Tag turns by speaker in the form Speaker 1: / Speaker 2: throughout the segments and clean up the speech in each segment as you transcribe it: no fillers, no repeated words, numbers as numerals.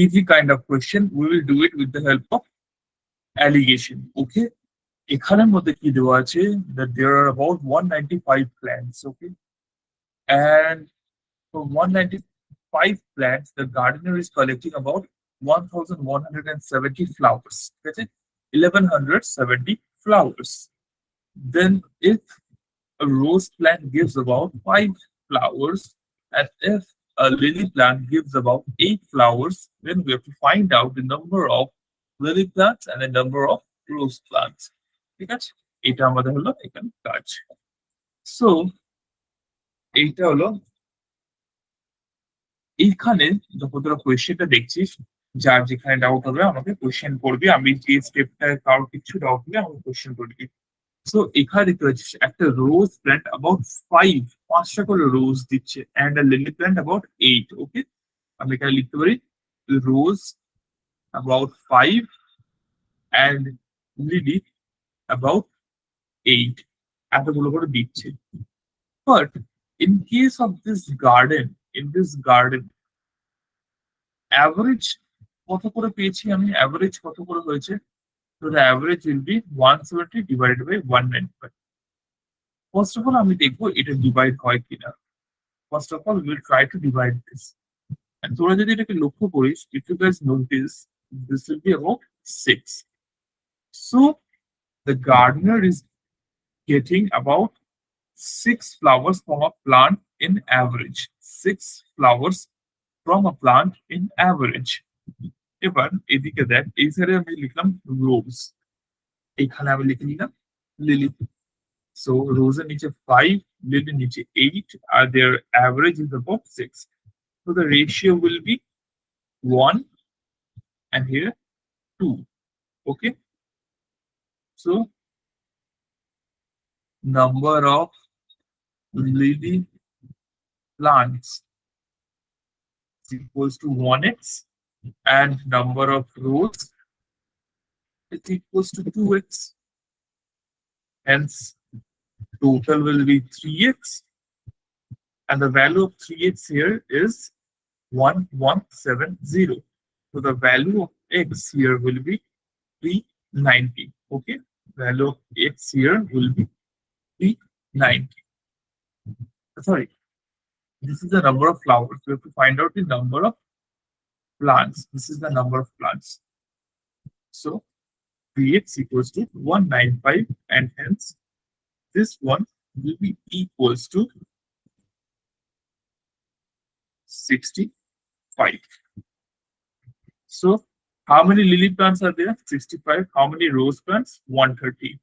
Speaker 1: easy kind of question. We will do it with the help of allegation. Okay. এখানের মধ্যে কি দেওয়া আছে that there are about 195 plants. Okay. And from 195 plants, the gardener is collecting about 1,170 flowers. Okay. 1,170 flowers. Then if a rose plant gives about 5 flowers, and if a lily plant gives about 8 flowers, then we have to find out the number of lily plants and the number of rose plants. ঠিক আছে, এটা আমাদের হলো এখানে কাজ। So এইটা হলো এইখানে যখন তোরা কোয়েশ্চেনটা দেখছিস, যার যেখানে ডাউট হবে আমাকে কোয়েশ্চেন করবি, আমি যে স্টেপটা কারোর কিছু ডাউট হলে আমাকে কোয়েশ্চেন করবি। সো এখানে দেখতে পাচ্ছিস একটা রোজ প্ল্যান্ট অ্যাবাউট 5টা করে রোজ দিচ্ছে, and a lily plant about 8। ওকে, আমি এখানে লিখতে পারি রোজ অ্যাবাউট 5 অ্যান্ড লিলি অ্যাবাউট 8, এতগুলো করে দিচ্ছে। But in case of this garden, average কত করে পেয়েছি আমি, অ্যাভারেজ কত করে হয়েছে? So the average will be 170 divided by 195. First of all, আমি দেখবো এটা ডিভাইড হয় কিনা। First of all, we will try to divide this. And তোরা যদি এটাকে লক্ষ্য করিস, if you guys notice, this will be about 6. So the gardener is getting about 6 flowers from a plant in average. 6 flowers from a plant in average. এবার এদিকে দেখ, এই সাইডে আমি লিখলাম রোজ, এখানে আমি লিখে নিলাম লিলি। সো রোজের নিচে 5, লিলির নিচে 8, আর their average is about 6. So the ratio will be 1 and here 2. Okay, so number of lily plants is equals to 1x, and number of rows is equals to 2x. Hence, total will be 3x, and the value of 3x here is 1170. So the value of x here will be 390. Okay, value of x here will be 390. Sorry, this is the number of flowers. We have to find out the number of plants. This is the number of plants. So 3x equals to 195, and hence this one will be equals to 65. So how many lily plants are there? 65. How many rose plants? 130.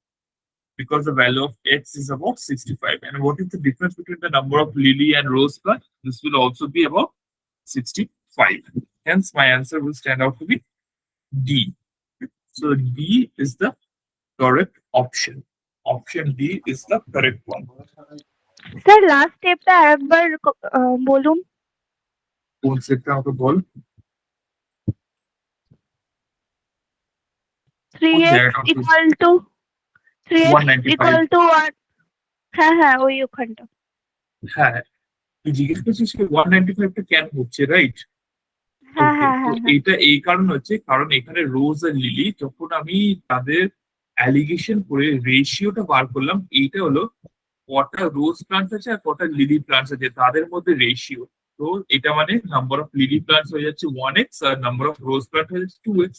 Speaker 1: Because the value of x is about 65. And what is the difference between the number of lily and rose plant? This will also be about 65. Hence, my answer will stand out to be D. So D is the correct option. Option D is the correct one.
Speaker 2: Sir, last step টা আরেকবার বলুন।
Speaker 1: কোন স্টেপটা আমাকে বল।
Speaker 2: 3x equal to 1, হ্যাঁ ওই ওখানটা।
Speaker 1: হ্যাঁ, তুই জিজ্ঞেস করছিস 195 টা কেন হচ্ছে, রাইট?
Speaker 2: হ্যাঁ।
Speaker 1: এটা এই কারণ হচ্ছে, কারণ এখানে রোজ আর লিলি যখন আমি তাদের অ্যালিগেশন করে রেশিওটা বার করলাম, এইটা হলো কটা রোজ প্লান্টস আছে আর কটা লিলি প্লান্টস আছে তাদের মধ্যে রেশিও। তো এটা মানে নাম্বার অফ লিলি প্লান্টস হয়ে যাচ্ছে 1x আর নাম্বার অফ রোজ প্লান্ট হয়ে যাচ্ছে 2x,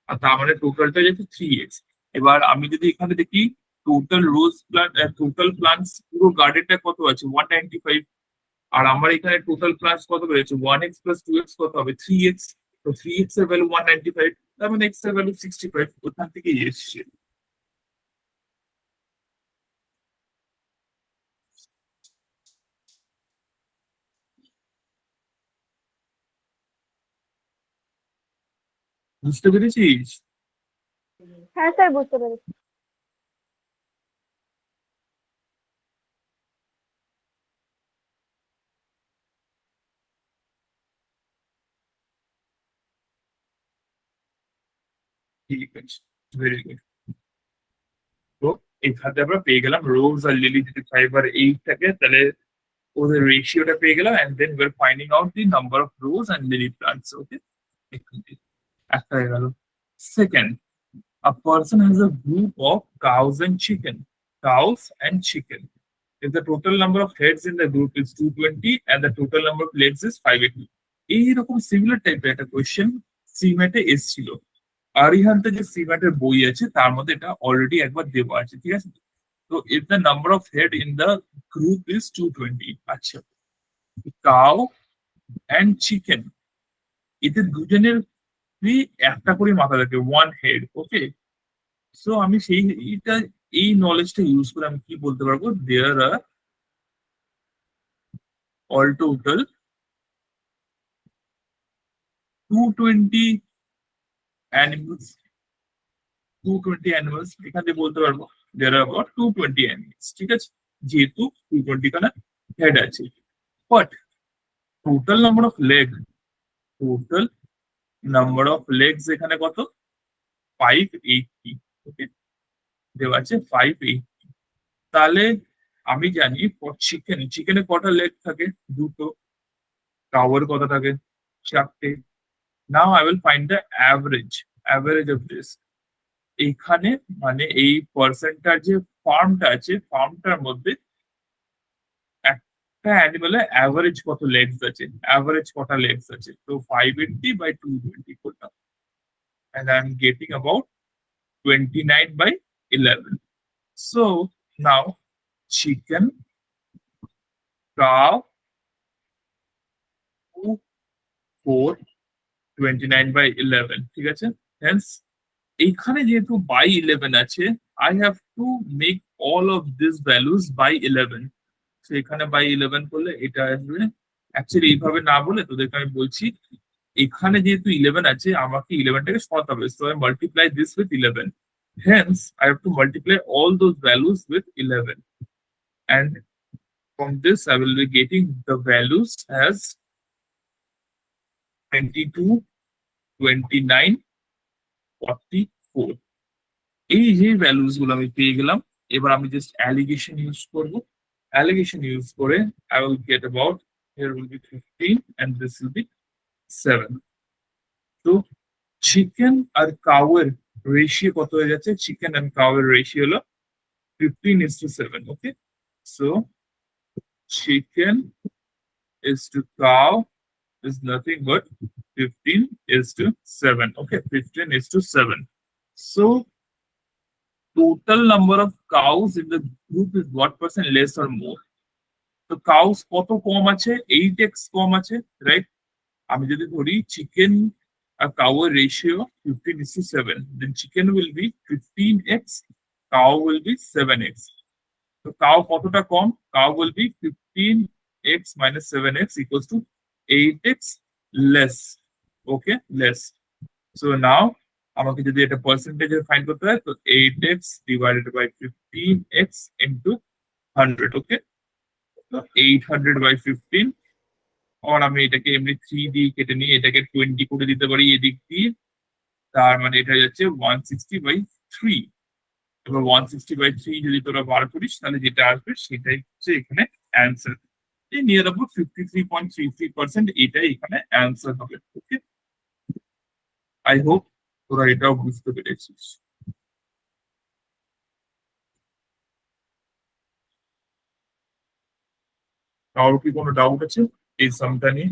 Speaker 1: আর তার মানে টোটালটা হয়ে যাচ্ছে 3x। এবার আমি যদি এখানে দেখি টোটাল রোজ প্লান্ট, টোটাল প্লান্টস পুরো গার্ডেনটা কত আছে 195, আর আমার এখানে টোটাল প্লান্টস কত বেড়েছে 1x প্লাস 2x কত হবে 3x। তো 3x এর ভ্যালু 195, তার মানে x এর ভ্যালু 65, ওখান থেকে এসছে। বুঝতে পেরেছিস?
Speaker 2: হ্যাঁ স্যার, বুঝতে পেরেছি।
Speaker 1: ঠিক আছে, ভেরি গুড। তো এখানে আমরা পেয়ে গেলাম রোজ আর লিলি যদি 5 আর 8 থাকে তাহলে ওদের রেশিওটা পেয়ে গেলাম, and then we are finding out the number of rose and lily plants. Okay, একটা হয়ে গেল। Second, a person has a group of cows and chicken. Cows and chicken. If the total number of heads in the group is 220 and the total number of legs is 580. এইরকম similar টাইপের একটা question সিম্যাটে এসেছিল। আরিহান্তে যে সিম্যাটের বই আছে তার মধ্যে এটা অলরেডি একবার দেওয়া আছে, ঠিক আছে? তো if the number of head in the group is 220, আচ্ছা, কাউ and চিকেন, এদের দুজনের একটা করে মাথা থাকে, ওয়ান হেড, ওকে? সো আমি এই নলেজটা ইউজ করে আমি কি বলতে পারবো, দেয়ার আর অল টোটাল 220 অ্যানিমালস। 220 অ্যানিমালস এখান থেকে বলতে পারবো দেয়ার আর অ্যাবাউট 220 অ্যানিমালস, ঠিক আছে? যেহেতু 220 খানা হেড আছে। But total number of leg, total number of legs এখানে কত? 580, ওকে? দেওয়া আছে 580। তাহলে আমি জানি চিকেনে কটা লেগ থাকে? দুটো। কাউয়ের কত থাকে? চারটে। Now I will find the average of this. এইখানে মানে এই পার্সেন্টার যে ফার্মটা আছে, ফার্মটার মধ্যে একটা অ্যানিমেলের অ্যাভারেজ কত লেগস আছে, অ্যাভারেজ কটা লেগস আছে। তো 580/220 করলাম, and I'm getting about 29/11. So now chicken, cow, 2, 4, 29/11, ঠিক আছে? Hence এইখানে যেহেতু বাই 11 আছে, I have to make all of this values by 11। তো এখানে বাই 11 করলে এটা আসবে। অ্যাকচুয়ালি এইভাবে না বলে তোদেরকে আমি বলছি, এখানে যেহেতু 11 আছে আমাকে 11টাকে সরাতে হবে, so I multiply this with 11। Haynes I have two multiply all those values with 11, and from this I will be getting the values as 22, 29, 44। এই যে ভ্যালুস গুলো আমি পেয়ে গেলাম, এবার আমি জাস্ট অ্যালিগেশন ইউজ করব। অ্যালিগেশন ইউজ করে I will get about, here will be 15 and this will be 7। তো চিকেন আর কাউয়ের রেশিও কত হয়ে যাচ্ছে? চিকেন এন্ড কাউয়ের রেশিও হলো 15:7, okay? So chicken is to cow is nothing but 15:7, okay? 15:7. So total number of cows in the group is what percent less or more? তো cows কত কম আছে? 8x কম আছে, right? আমি যদি ধরি chicken R কাউয়ের ratio 15:7, then chicken will be 15x, cow will be 7x. তো cow কতটা কম? Cow will be 15x minus 7x equals to 8x less, okay? Less. So now আমাকে যদি এটা পার্সেন্টেজে ফাইন্ড করতে হয়, তো 8x divided by 15x into 100, ওকে? তো 800/15, আর আমি এটাকে এমনি 3 দিয়ে কেটে নিয়ে এটাকে 20 করে দিতে পারি এদিক দিয়ে। তার মানে এটা যাচ্ছে 160/3। এবার 160/3 যদি তোরা বার করিস তাহলে যেটা আসবে সেটাই হচ্ছে এখানে অ্যান্সার। এই নিয়ার অ্যাবাউট 53.33%, এটাই এখানে অ্যান্সার হবে, ওকে? আই হোপ তোরা এটাও বুঝতে পেরেছিস। কারোর কি কোনো ডাউট আছে এই সামটা নিয়ে?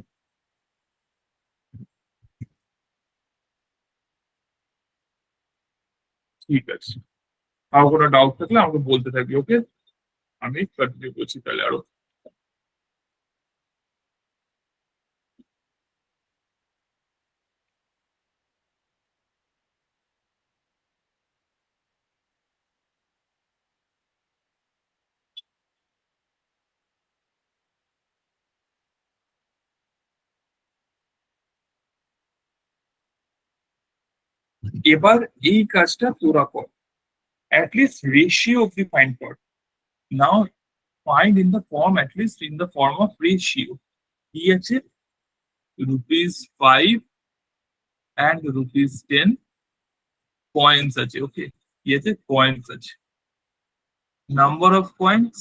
Speaker 1: ঠিক আছে, কারো কোনো ডাউট থাকলে আমাকে বলতে থাকবি, ওকে? আমি কন্টিনিউ করছি তাহলে আরো। এবার এই কাজটা তোরা কর, অ্যাটলিস্ট রেশিও অব্দি ফাইন্ড কর। নাও find in the form, at least in the form of ratio, কি আছে? ₹5 and ₹10 কয়েন্স আছে, ওকে? কি আছে? কয়েন্স আছে। Number of coins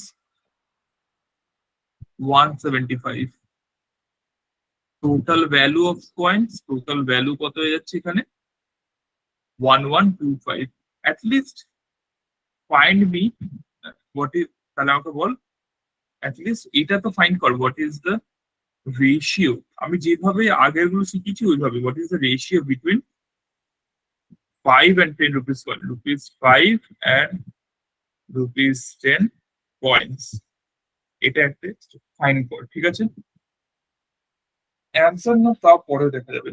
Speaker 1: 175, total value of coins, total value কত হয়ে যাচ্ছে এখানে 1125। At least find me what is, তাহলে আমাকে বল অ্যাটলিস্ট এটা তো ফাইন্ড কর হোয়াট ইজ দ্য রেশিও। আমি যেভাবে আগের গুলো শিখেছি ওইভাবে what is the ratio between 5 and 10 rupees coin, rupees 5 and rupees 10 coins। এটা একটা ফাইন কর, ঠিক আছে? অ্যান্সার না তা পরে দেখা যাবে।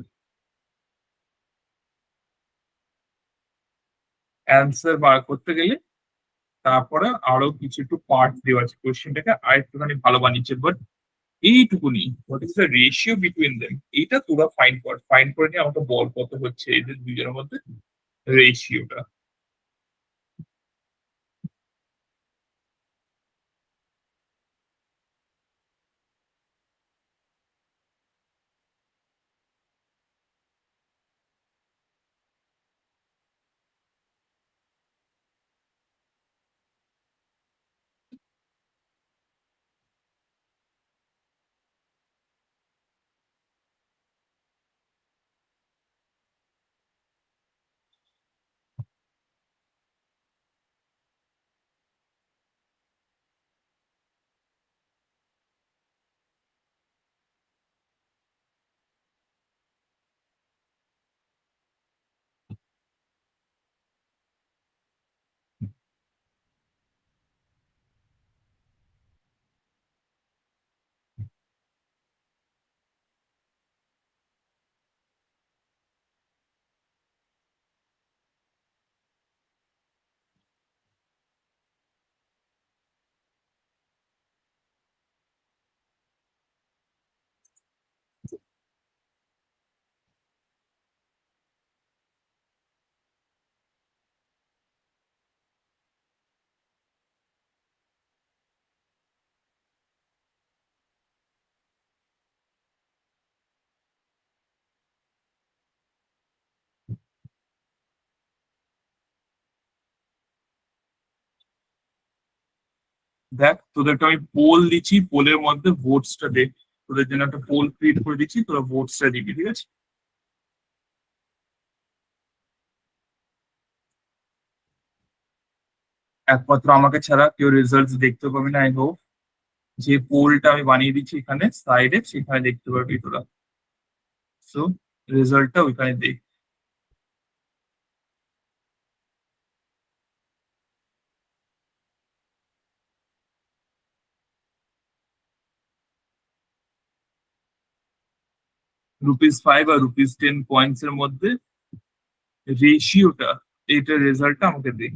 Speaker 1: অ্যান্সার বার করতে গেলে তারপরে আরো কিছু একটু পার্ট দেওয়া আছে, কোশ্চেনটাকে আর একটুখানি ভালো বানিয়েছে, বাট এইটুকুনি what is the ratio between them এইটা তোরা ফাইন্ড কর, ফাইন্ড করে নিয়ে আমাকে বল কত হচ্ছে এদের দুজনের মধ্যে রেশিওটা। দেখ তোদেরকে আমি পোল দিচ্ছি, পোলের মধ্যে ভোটসটা দে, তোদের জন্য একটা পোল ক্রিয়েট করে দিচ্ছি, তোরা ভোটসটা দিবি, ঠিক আছে? একমাত্র আমাকে ছাড়া কেউ রেজাল্ট দেখতে পাবি না, আই হোপ। যে পোলটা আমি বানিয়ে দিচ্ছি এখানে সাইডে, সেখানে দেখতে পারবি তোরা। সো রেজাল্টটা ওইখানে দেখ। ₹5 আর ₹10 কয়েন্স এর মধ্যে রেশিওটা, এইটার রেজাল্টটা আমাকে দেখ।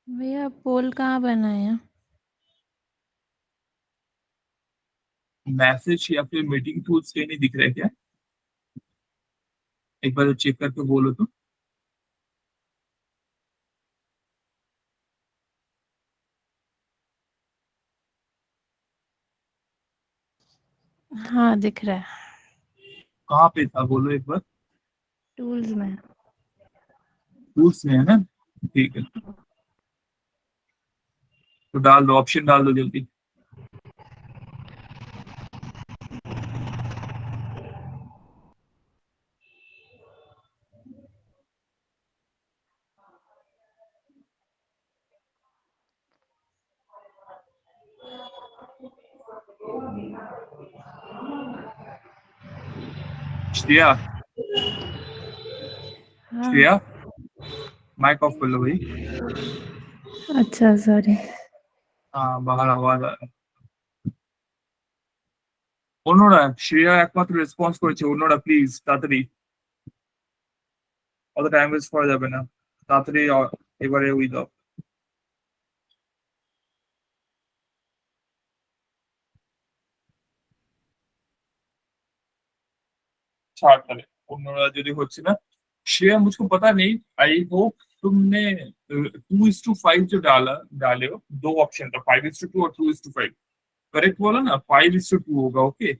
Speaker 3: भैया पोल कहाँ बनाया?
Speaker 1: मैसेज या फिर मीटिंग टूल्स कहीं नहीं दिख रहा है क्या? एक बार चेक करके बोलो तो।
Speaker 3: हाँ दिख रहा है,
Speaker 1: कहाँ पे था बोलो एक बार।
Speaker 3: टूल्स में।
Speaker 1: टूल्स में है ना? ठीक है, तो डाल दो, ऑप्शन डाल दो जल्दी। श्रेया,
Speaker 3: हाँ
Speaker 1: श्रेया माइक ऑफ कर लो भाई।
Speaker 3: अच्छा सॉरी।
Speaker 1: हाँ बाहर आवाज आ रहा है। অন্যরা, শ্রেয়া একমাত্র রেসপন্স করেছে, অন্যরা প্লিজ তাড়াতাড়ি, অত টাইম ওয়েস্ট করা যাবে না, তাড়াতাড়ি এবারে ওই দাও। ছাড় তাহলে, অন্যরা যদি হচ্ছে না श्रेया मुझको पता नहीं, आई होप तुमने 2:5 जो डाले हो, दो ऑप्शन था 5:2 और 2:5, करेक्ट बोला ना, 5:2 होगा, ओके,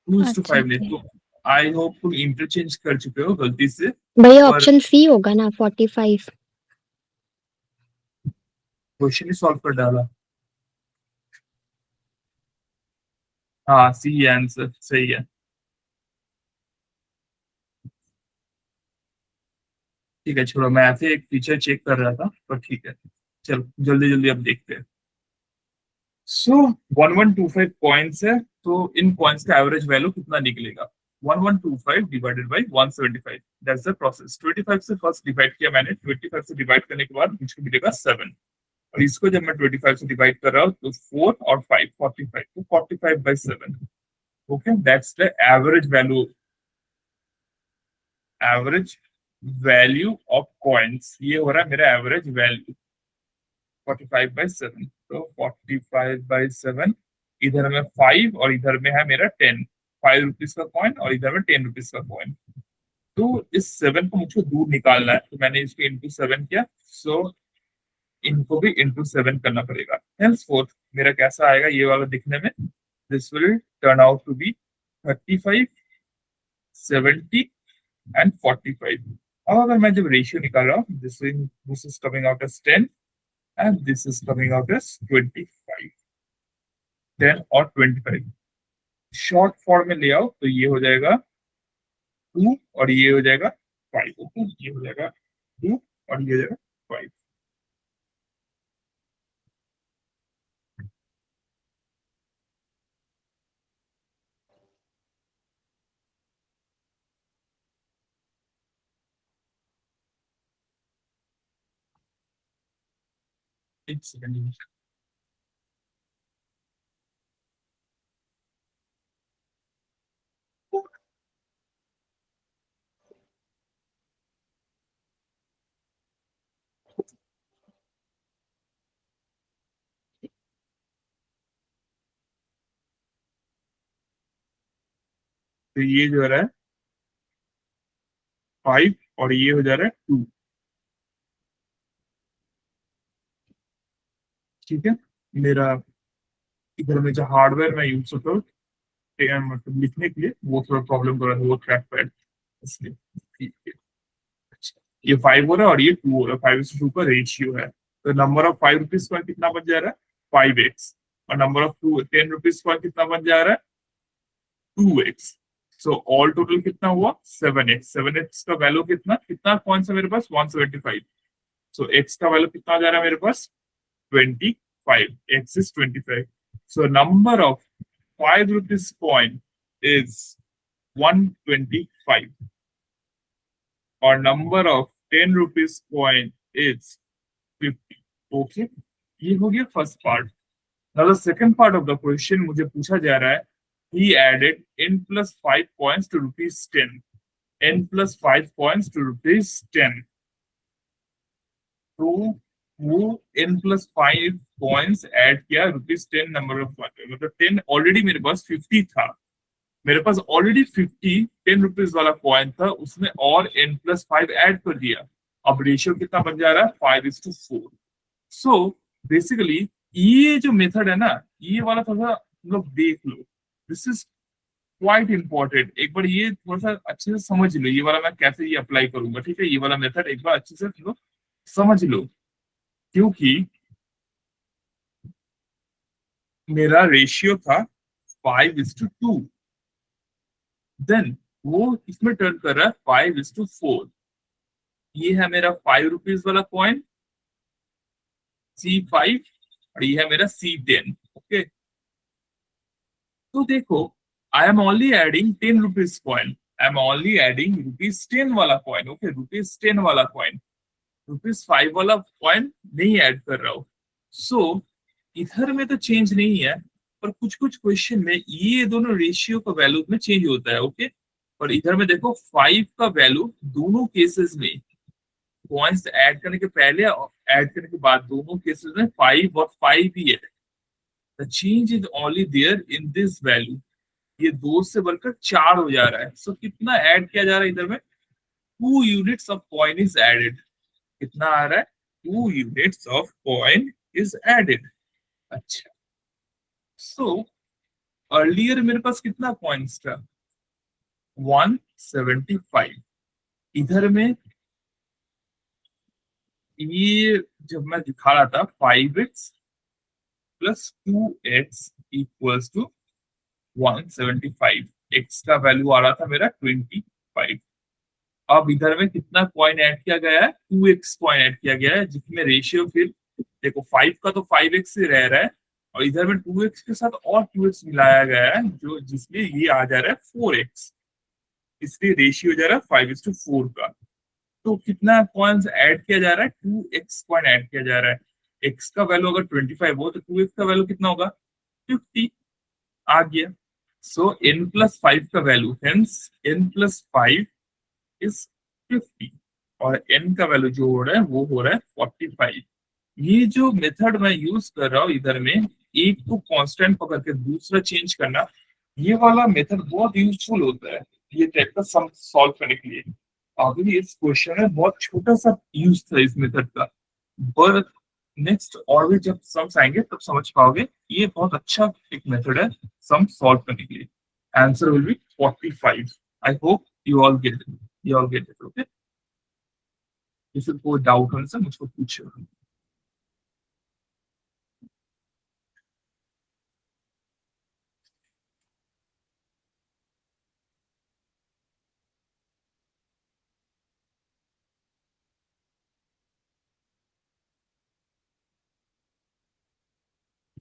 Speaker 1: 2:5
Speaker 3: अच्छा
Speaker 1: नहीं
Speaker 3: ओके।
Speaker 1: तो आई होप तुम इंटरचेंज कर चुके हो गलती से।
Speaker 2: भैया
Speaker 1: पर
Speaker 2: ऑप्शन सी होगा ना 45।
Speaker 1: क्वेश्चन ही सॉल्व कर डाला। हाँ, सी आंसर सही है। ठीक है छोड़ो, मैं ऐसे एक फीचर चेक कर रहा था, पर ठीक है, चलो जल्दी जल्दी अब देखते हैं। सो 1125 कॉइन्स है, तो इन कॉइन्स का एवरेज वैल्यू कितना निकलेगा? 1125 divided by 175, that's the process. 25 से फर्स्ट डिवाइड किया मैंने, 25 से डिवाइड करने के बाद मुझको मिलेगा 7, और इसको जब मैं 25 से डिवाइड कर रहा हूँ तो 4 और 5 45, तो 45/7। Okay, that's the average value of coins. ये हो रहा है मेरा एवरेज वैल्यू 45/7। तो 45/7, इधर में 5 और इधर में है मेरा 10, 5 रुपीज का कॉइन और इधर में 10 रुपीज का कॉइन। तो इस 7 को मुझको दूर निकालना है, तो मैंने इसको इंटू 7 किया। सो इनको भी इंटू 7 करना पड़ेगा। हेंस फोर्थ मेरा कैसा आएगा ये वाला दिखने में? This will turn out to be 35, 70 and 45। अब अगर मैं जब रेशियो निकाल रहा हूँ, this is coming out as 10 and this is coming out as 25, 10 और 25। शॉर्ट फॉर्म में ले आओ तो ये हो जाएगा 2 और ये हो जाएगा 5। ओके, ये हो जाएगा 2 और ये हो जाएगा 5। एक सेकंड, तो ये जो है 5 और ये हो जा रहा है 2। ठीक है, मेरा इधर में जो हार्डवेयर मैं यूज करता हूँ मतलब लिखने के लिए, वो थोड़ा प्रॉब्लम कर रहा है, वो ट्रैक पैड, इसलिए। ठीक है, अच्छा, ये 5 हो रहा है और ये 2 हो रहा है, 5:2 का रेशियो है। तो नंबर ऑफ 5 रुपीज का कितना बन जा रहा है? 5x। और नंबर ऑफ 10 रुपीज का कितना बन जा रहा है? 2x। सो ऑल टोटल कितना हुआ? 7x। 7x का वैल्यू कितना कितना कौन सा मेरे पास? 175। सो x का वैल्यू कितना आ जा रहा है मेरे पास? 25। x is 25. So number of 5 rupees coin is 125, or number of 10 rupees coin is 50. Okay, ये हो गया first part. Now the second part of the question मुझे पूछा जा रहा है, he added n+5 coins to rupees 10, n+5 coins to rupees 10। तो वो n+5 कॉइन्स ऐड किया रुपीज 10 नंबर ऑफ कॉइन, मतलब 10 ऑलरेडी मेरे पास 50 था, मेरे पास ऑलरेडी 50 10 रुपीज वाला कॉइन था, उसने और n+5 ऐड कर दिया। अब रेशियो कितना बन जा रहा है? 5:4। सो बेसिकली ये जो मेथड है ना, ये वाला थोड़ा लोग देख लो, दिस इज क्वाइट इंपॉर्टेंट। एक बार ये थोड़ा सा अच्छे से समझ लो, ये वाला मैं कैसे ये अप्लाई करूंगा। ठीक है, ये वाला मेथड एक बार अच्छे से समझ लो, क्योंकि मेरा रेशियो था 5:2, देन वो इसमें टर्न कर रहा है 5:4। ये है मेरा 5 रुपीज वाला कॉइन C5, और ये है मेरा C10। ओके, तो देखो, I am only adding 10 rupees coin, I am only adding rupees 10 वाला कॉइन। ओके, रुपीज 10 वाला कॉइन, रुपीज 5 वाला कॉइन नहीं ऐड कर रहा हूं। सो इधर में तो चेंज नहीं है, पर कुछ कुछ क्वेश्चन में ये दोनों रेशियो का वैल्यू में चेंज होता है। ओके, और इधर में देखो 5 का वैल्यू दोनों केसेस में, पॉइंट्स ऐड करने के पहले और ऐड करने के बाद, दोनों केसेस में 5 और 5 ही है। The change is only there in this value. ये 2 से बढ़कर 4 हो जा रहा है। सो कितना ऐड किया जा रहा है इधर में? 2 units of coin is added. कितना आ रहा है? 2 units of coin is added. अच्छा, सो अर्लियर मेरे पास कितना कॉइन्स था? 175। इधर में ये जब मैं दिखा रहा था 5x plus 2x equals to 175, x का वैल्यू आ रहा था मेरा 25। अब इधर में कितना कॉइन ऐड किया गया है? 2x कॉइन ऐड किया गया है, जिसमें रेशियो फिर देखो 5 का तो 5x से रह रहा है, और इधर में 2x के साथ और 2x मिलाया गया है, जो जिसमें ये आ जा रहा है 4x। इसलिए रेशियो हो जा रहा है 5:4 का। तो कितना कॉइन्स ऐड किया जा रहा है? 2x कॉइन ऐड किया जा रहा है। x का वैल्यू अगर 25 हो तो 2x का वैल्यू कितना होगा? 50 आ गया। सो n+5 का वैल्यू, हेंस n+5 इज 50, और n का वैल्यू जो हो रहा है वो हो रहा है 45। ये जो मेथड मैं यूज कर रहा हूँ इधर में, एक को कांस्टेंट पकड़ के दूसरा चेंज करना, ये वाला मेथड बहुत यूजफुल होता है ये टाइप का सम सॉल्व करने के लिए। अभी इस क्वेश्चन में बहुत छोटा सा यूज था इस मेथड का, पर नेक्स्ट और भी जब सम्स आएंगे तब समझ पाओगे ये बहुत अच्छा एक मेथड है सम सॉल्व करने के लिए। Answer will be 45। I hope you all get it, you all get it. Okay, किसी को डाउट होने से मुझको पूछे।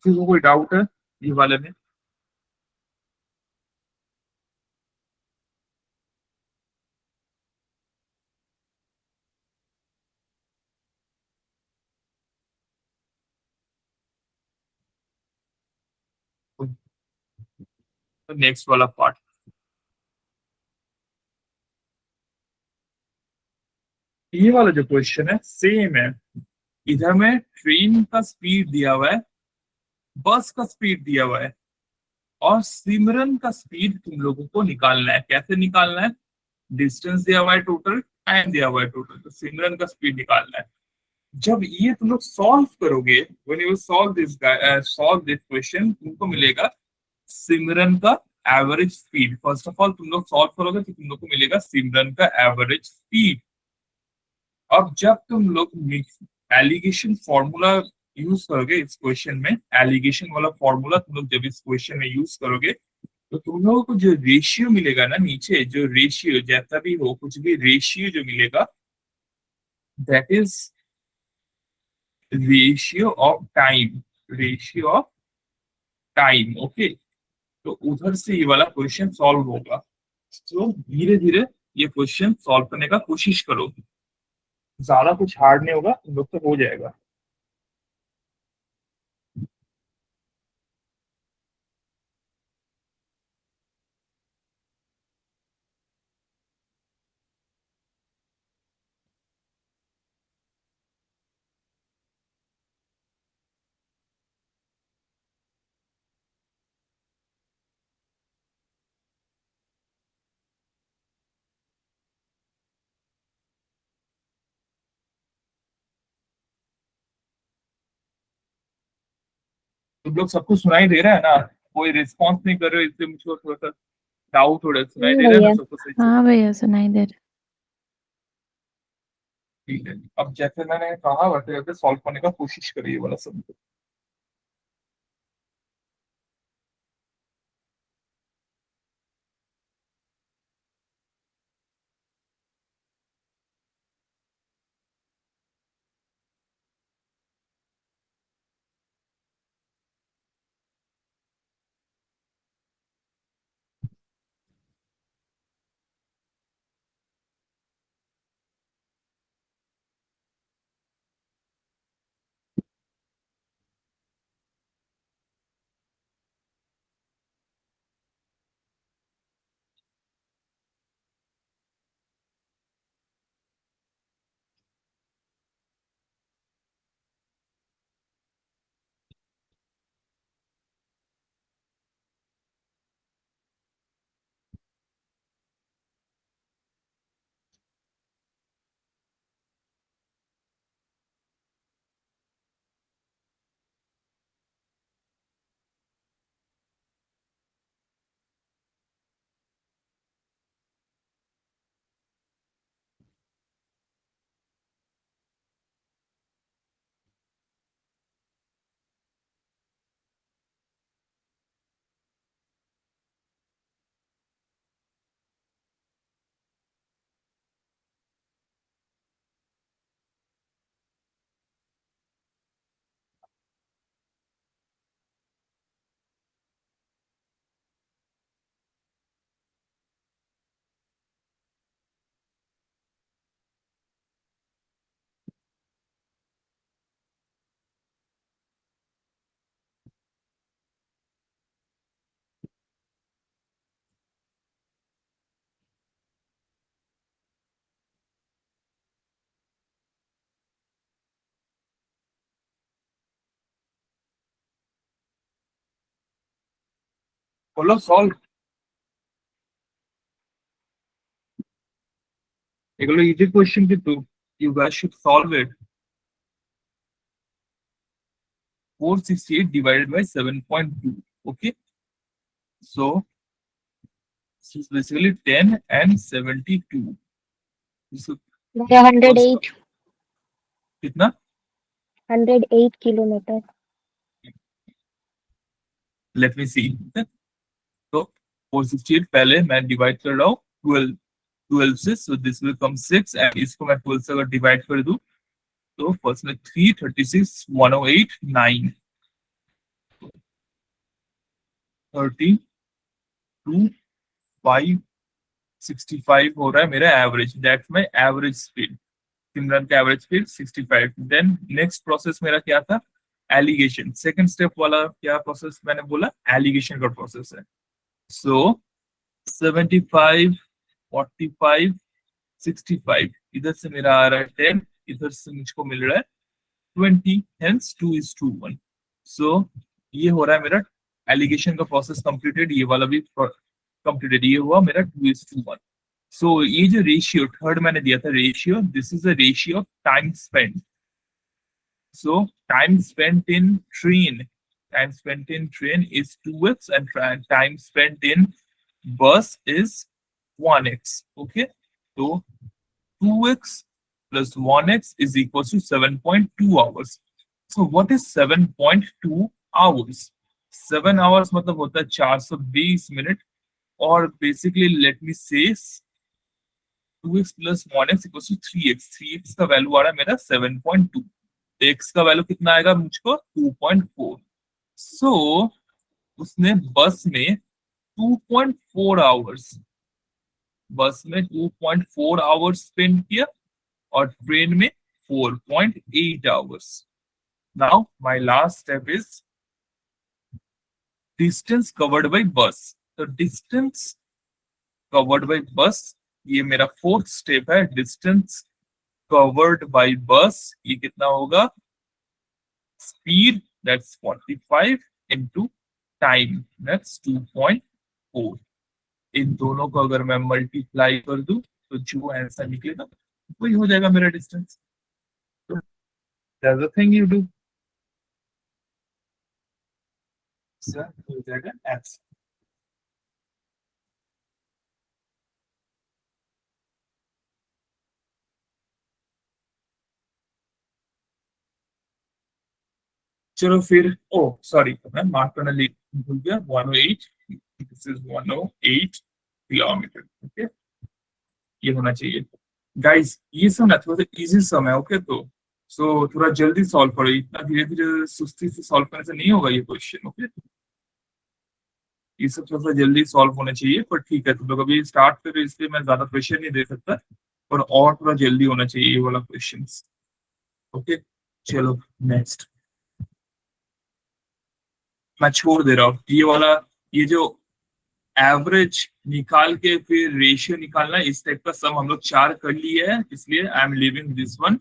Speaker 1: किसी को कोई डाउट है ये वाले में? तो नेक्स्ट वाला पार्ट, ये वाला जो क्वेश्चन है सेम है। इधर में ट्रेन का स्पीड दिया हुआ है, बस का स्पीड दिया हुआ है, और सिमरन का स्पीड तुम लोगों को निकालना है। कैसे निकालना है? डिस्टेंस दिया हुआ है टोटल, टाइम दिया हुआ है टोटल, तो सिमरन का स्पीड निकालना है। जब ये तुम लोग सॉल्व करोगे, when you solve this question, तुमको मिलेगा सिमरन का average speed. First of all तुम लोग सॉल्व करोगे तो तुम लोग को मिलेगा सिमरन का एवरेज स्पीड। अब जब तुम लोग एलिगेशन फॉर्मूला यूज करोगे इस क्वेश्चन में, एलिगेशन वाला फॉर्मूला तुम लोग जब इस क्वेश्चन में यूज करोगे, तो तुम लोगों को जो रेशियो मिलेगा ना, नीचे जो रेशियो जैसा भी हो, कुछ भी रेशियो जो मिलेगा, that is ratio of time, ratio of time. Okay, तो उधर से ये वाला क्वेश्चन सॉल्व होगा। तो धीरे धीरे ये क्वेश्चन सॉल्व करने का कोशिश करो, ज्यादा कुछ हार्ड नहीं होगा, तुम लोग तो हो जाएगा। तुम लोग सबको सुनाई दे रहा है ना? कोई रिस्पॉन्स नहीं कर रहे हो, इसलिए मुझको थोड़ा सा डाउट हो रहा है। सुनाई दे रहा है ना
Speaker 2: भैया।
Speaker 1: सबको सही से?
Speaker 3: हाँ भैया सुनाई दे रहा
Speaker 1: ठीक है, अब जैसे मैंने कहा वैसे वैसे सॉल्व करने का कोशिश करिए वाला सब। बोलो सॉल्व। এগুলো ইজি কোয়েশ্চেন কিন্তু you guys should solve it. 468 divided by 7.2. Okay, so this is basically 10 and 72. This is
Speaker 2: भैया 108
Speaker 1: कितना?
Speaker 2: 108 किलोमीटर.
Speaker 1: Let me see. तो 468 पहले मैं डिवाइड कर रहा हूँ 12 से, so this will come 6 and इसको मैं 12 से अगर डिवाइड कर दूं तो फर्स्ट में 3, 36, 108, 9, 30, 2, 5, 65 हो रहा है मेरा average. That's my average speed. Simran का average speed 65. Then next process मेरा क्या था? एलिगेशन. सेकंड स्टेप वाला क्या प्रोसेस मैंने बोला? एलिगेशन का प्रोसेस है. सो 75, 45, 65, इधर से मेरा आ रहा है 10, इधर से मुझको मिल रहा है 20, हेंस 2:1. सो ये हो रहा है मेरा एलिगेशन का प्रोसेस कंप्लीटेड. ये वाला भी कंप्लीटेड. ये हुआ मेरा 2:1. सो ये जो रेशियो थर्ड मैंने दिया था ratio, this is a ratio of time spend. So time spent in train is 2x and time spent in bus is 1x. Okay, so 2x plus 1x is equals to 7.2 hours. So what is 7.2 hours? 7 hours मतलब होता है 420 minute. और basically let me से 2x plus 1x equals to 3x. 3x का value आ रहा है मेरा 7.2. x का वैल्यू कितना आएगा मुझको? 2.4. सो उसने बस में 2.4 आवर्स, बस में 2.4 आवर्स स्पेंड किया और ट्रेन में 4.8 hours. Now my last step is distance covered by बस. तो डिस्टेंस कवर्ड बाय बस, ये मेरा फोर्थ स्टेप है. डिस्टेंस कवर्ड बाय बस, ये कितना होगा? Speed, that's 45 into time, that's 2.4. इन दोनों को अगर मैं मल्टीप्लाई कर दूं तो जो आंसर निकलेगा वही हो जाएगा मेरा distance. That's the thing you do. Sir हो जाएगा एक्स. चलो फिर, ओ सॉरी मैं मार्क करना भूल गया. 108, दिस इज 108 किलोमीटर. ओके, ये होना चाहिए. गाइस ये सब ना थोड़ा सा इजी सम है. ओके, तो सो थोड़ा जल्दी सॉल्व करो. इतना धीरे धीरे सुस्ती से सॉल्व करने से नहीं होगा ये क्वेश्चन. ओके, ये सब थोड़ा सा जल्दी सॉल्व होना चाहिए. पर ठीक है, तुम लोग अभी स्टार्ट करो, इसलिए मैं ज्यादा प्रेशर नहीं दे सकता. पर और थोड़ा जल्दी होना चाहिए ये वाला क्वेश्चन. ओके, चलो नेक्स्ट. मैं छोड़ दे रहा हूँ ये वाला. ये जो एवरेज निकाल के फिर रेशियो निकालना, इस टाइप का सम हम लोग 4 कर लिए है, इसलिए I am leaving this one.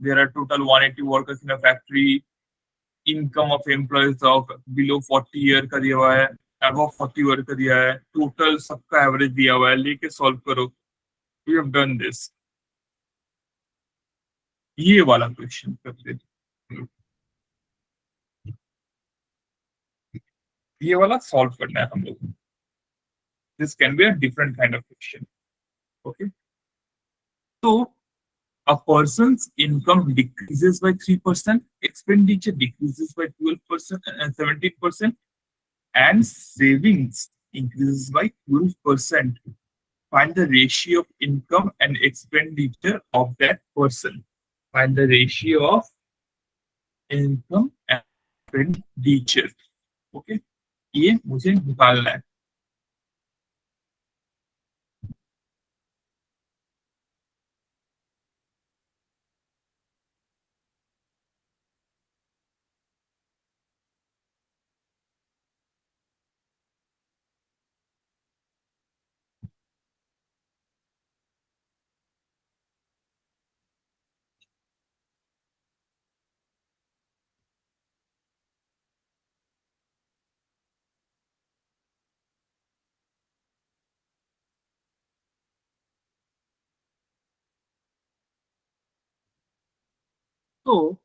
Speaker 1: There are total 180 workers in a factory. Income of employees of below 40 year का दिया हुआ है, अबव 40 ईयर का दिया है. टोटल सबका एवरेज दिया हुआ है. लेके सॉल्व करो. We have done this. ये वाला क्वेश्चन करते हैं. ये वाला सॉल्व करना है हम लोग. This can be a different kind of question. Okay, तो a person's income decreases by 3%, expenditure decreases by 12% and 17%, and savings increases by 12%. Find the ratio of income and expenditure of that person. Find the ratio of income and expenditure. Okay, ये मुझे निकालना है. तो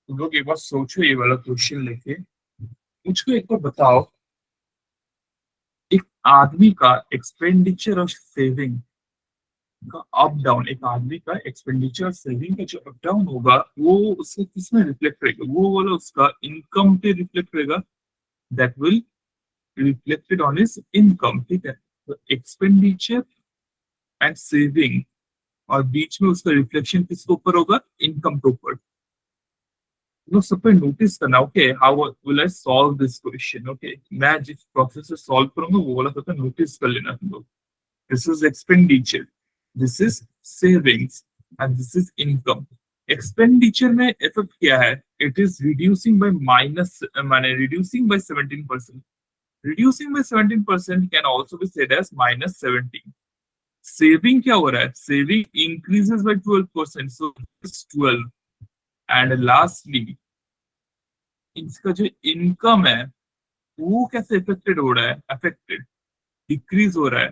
Speaker 1: तुम लोग एक बार सोचो ये वाला क्वेश्चन लेके, मुझको एक बार बताओ, एक आदमी का एक्सपेंडिचर और सेविंग का अप डाउन, एक आदमी का एक्सपेंडिचर सेविंग का जो अप डाउन होगा वो उससे किसमें रिफ्लेक्ट रहेगा, वो वाला उसका इनकम पे रिफ्लेक्ट रहेगा, that will reflected on his income, ठीक है। तो एक्सपेंडिचर एंड सेविंग और बीच में उसका रिफ्लेक्शन किसके ऊपर होगा, इनकम के ऊपर। लोग सब पे नोटिस करना, okay, how will I solve this question, okay, मैं जिस प्रोसेस से सॉल्व करूंगा वो वाला सबका नोटिस कर लेना तुम लोग। This is expenditure, this is savings and this is income. Expenditure में इफेक्ट क्या है, it is reducing bye minus, माने reducing bye 17%, reducing by 17% can also be said as minus 17. Saving क्या हो रहा है, saving increases by 12%, so it's 12. And lastly, इसका जो इनकम है वो कैसे अफेक्टेड हो रहा है, अफेक्टेड डिक्रीज हो रहा है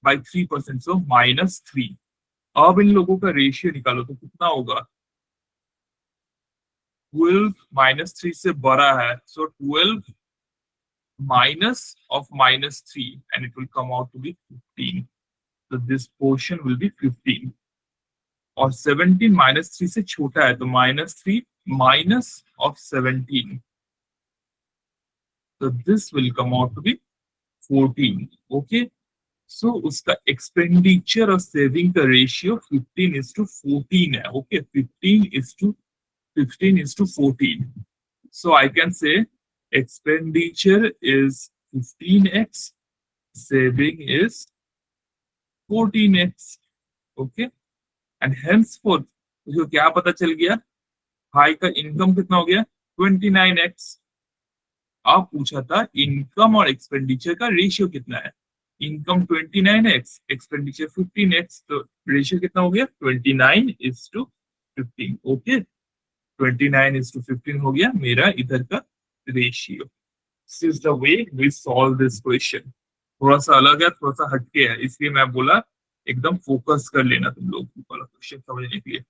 Speaker 1: बाय 3%, सो -3। अब इन लोगों का रेशियो निकालो तो कितना होगा, 12 -3 से बड़ा है, so 12 minus of -3 and it will come out to be 15. So this portion will be 15. और 17 -3 से छोटा है तो -3 minus of 17. So this will come out to be 14. Okay. So उसका expenditure और saving का ratio 15:14 है. Okay, 15:14. So I can say expenditure is 15x, saving is 14x. Okay, and henceforth मुझे क्या पता चल गया, भाई का इनकम कितना हो गया, 29x। आप पूछा था इनकम और एक्सपेंडिचर का रेशियो कितना है, इनकम 29x, एक्सपेंडिचर 15x, तो रेशियो कितना हो गया 29:15। ओके, 29:15 हो गया मेरा इधर का ratio. This is the way we solve this question. थोड़ा सा अलग है, थोड़ा सा हटके है, इसलिए मैं बोला एकदम फोकस कर लेना तुम लोग वाला क्वेश्चन समझने के लिए।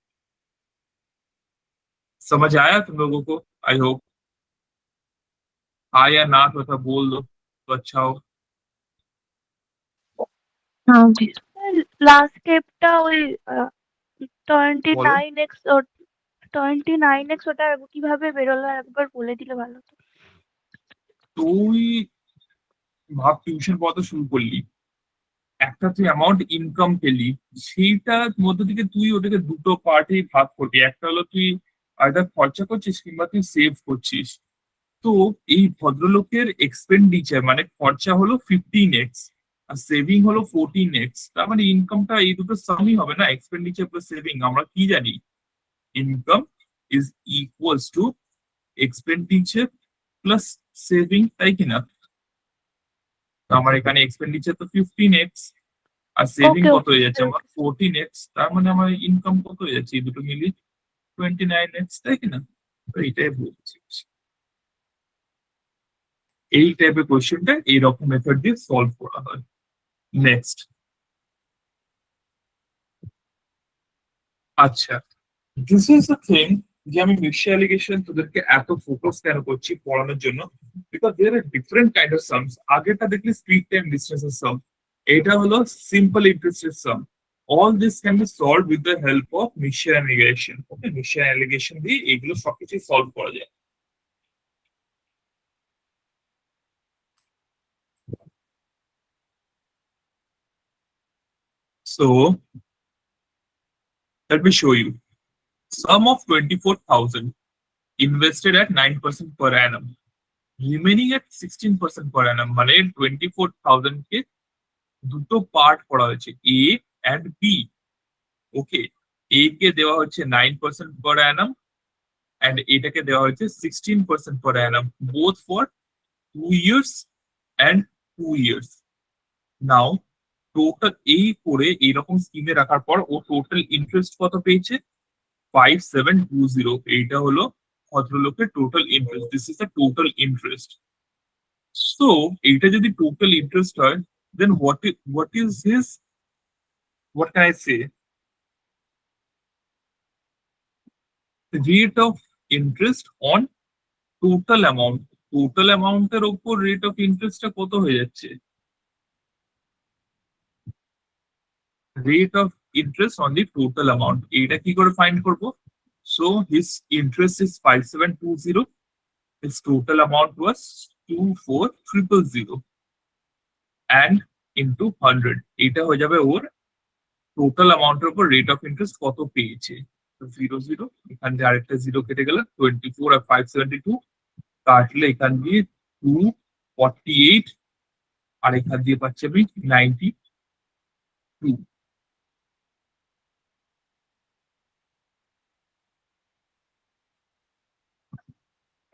Speaker 1: समझ आया तुम लोगों को, आई होप। हाँ या ना थोड़ा सा बोल दो तो अच्छा हो।
Speaker 2: हाँ जी লাস্ট স্টেপটা ওই
Speaker 1: বলো
Speaker 2: 29x ও 29x ওটা কিভাবে বেরোলো একবার বলে দিলে ভালো হতো।
Speaker 1: তুই ভাব টিউশন পড়া শুরু করলি, একটা তুই অ্যামাউন্ট ইনকাম পেলি, সেইটার মধ্যে থেকে তুই ওটাকে দুটো পার্টে ভাগ করবি, একটা হলো তুই আইদার খরচা করছিস কিংবা তুই সেভ করছিস। তো এই ভদ্রলোকের এক্সপেন্ডিচার মানে খরচা হলো 15x আর সেভিং হলো 14x, তার মানে ইনকামটা এই দুটো সামই হবে না, এক্সপেন্ডিচার প্লাস সেভিং। আমরা কি জানি, income is equals to expenditure plus saving, তাই কিনা? তো আমার এখানে এক্সপেন্ডিচার তো 15x আর সেভিং
Speaker 2: ওকে
Speaker 1: কত
Speaker 2: ওকে
Speaker 1: হয়ে যাচ্ছে আমার 14x, তার মানে আমার ইনকাম কত হয়ে যাচ্ছে, এই দুটো মিলিয়ে 29x, তাই কিনা? তো এইটাই বলছি, এই টাইপের কোয়েশ্চেনটা এইরকম মেথড দিয়ে সলভ করা হয়। নেক্সট, আচ্ছা, দিস ইজ দ্য থিং যে আমি মিক্সচার অ্যালিগেশন তোদেরকে এত ফোকাস কেন করছি পড়ানোর জন্য, because there are different kind of sums. আগেটা দেখলি স্পিড টাইম ডিস্টেন্সের সাম, এটা হলো সিম্পল ইন্টারেস্টের sum. All this can be solve with the help of mixture alligation. Okay, mixture alligation দিয়ে এগুলো সবকিছু সলভ করা যায়। So let me show you. Sum of 24,000 invested at 9% per annum, remaining at 16% per annum, মানে 24,000 কে দুটো part করা হয়েছে, এ and B. ওকে, এ কে দেওয়া হচ্ছে 9% per annum এন্ড এটাকে দেওয়া হচ্ছে 16% per annum, both for 2 years and 2 years. Now total এই করে এইরকম স্কিমে রাখার পর ও টোটাল ইন্টারেস্ট কত পেয়েছে, 5720। এইটা হলো ভদ্রলোকের total interest, this is the total interest. So এইটা যদি টোটাল ইন্টারেস্ট হয়, দেন what is his, what can I say, rate of interest on total amount, total অ্যামাউন্টের উপর রেট অফ ইন্টারেস্টটা কত হয়ে যাচ্ছে, rate of interest on the total amount, এইটা কি করে ফাইন্ড করব? So his interest is 5720, his total amount was 24000 and into 100, এটা হয়ে যাবে ওর টোটাল অ্যামাউন্টের উপর রেট অফ ইন্টারেস্ট কত পেয়েছে। 00, এখান দিয়ে আরেকটা জিরো কেটে গেল, 24 আর 572 কাটলে এখান দিয়ে 248, আর এখান দিয়ে পাচ্ছি আমি 92।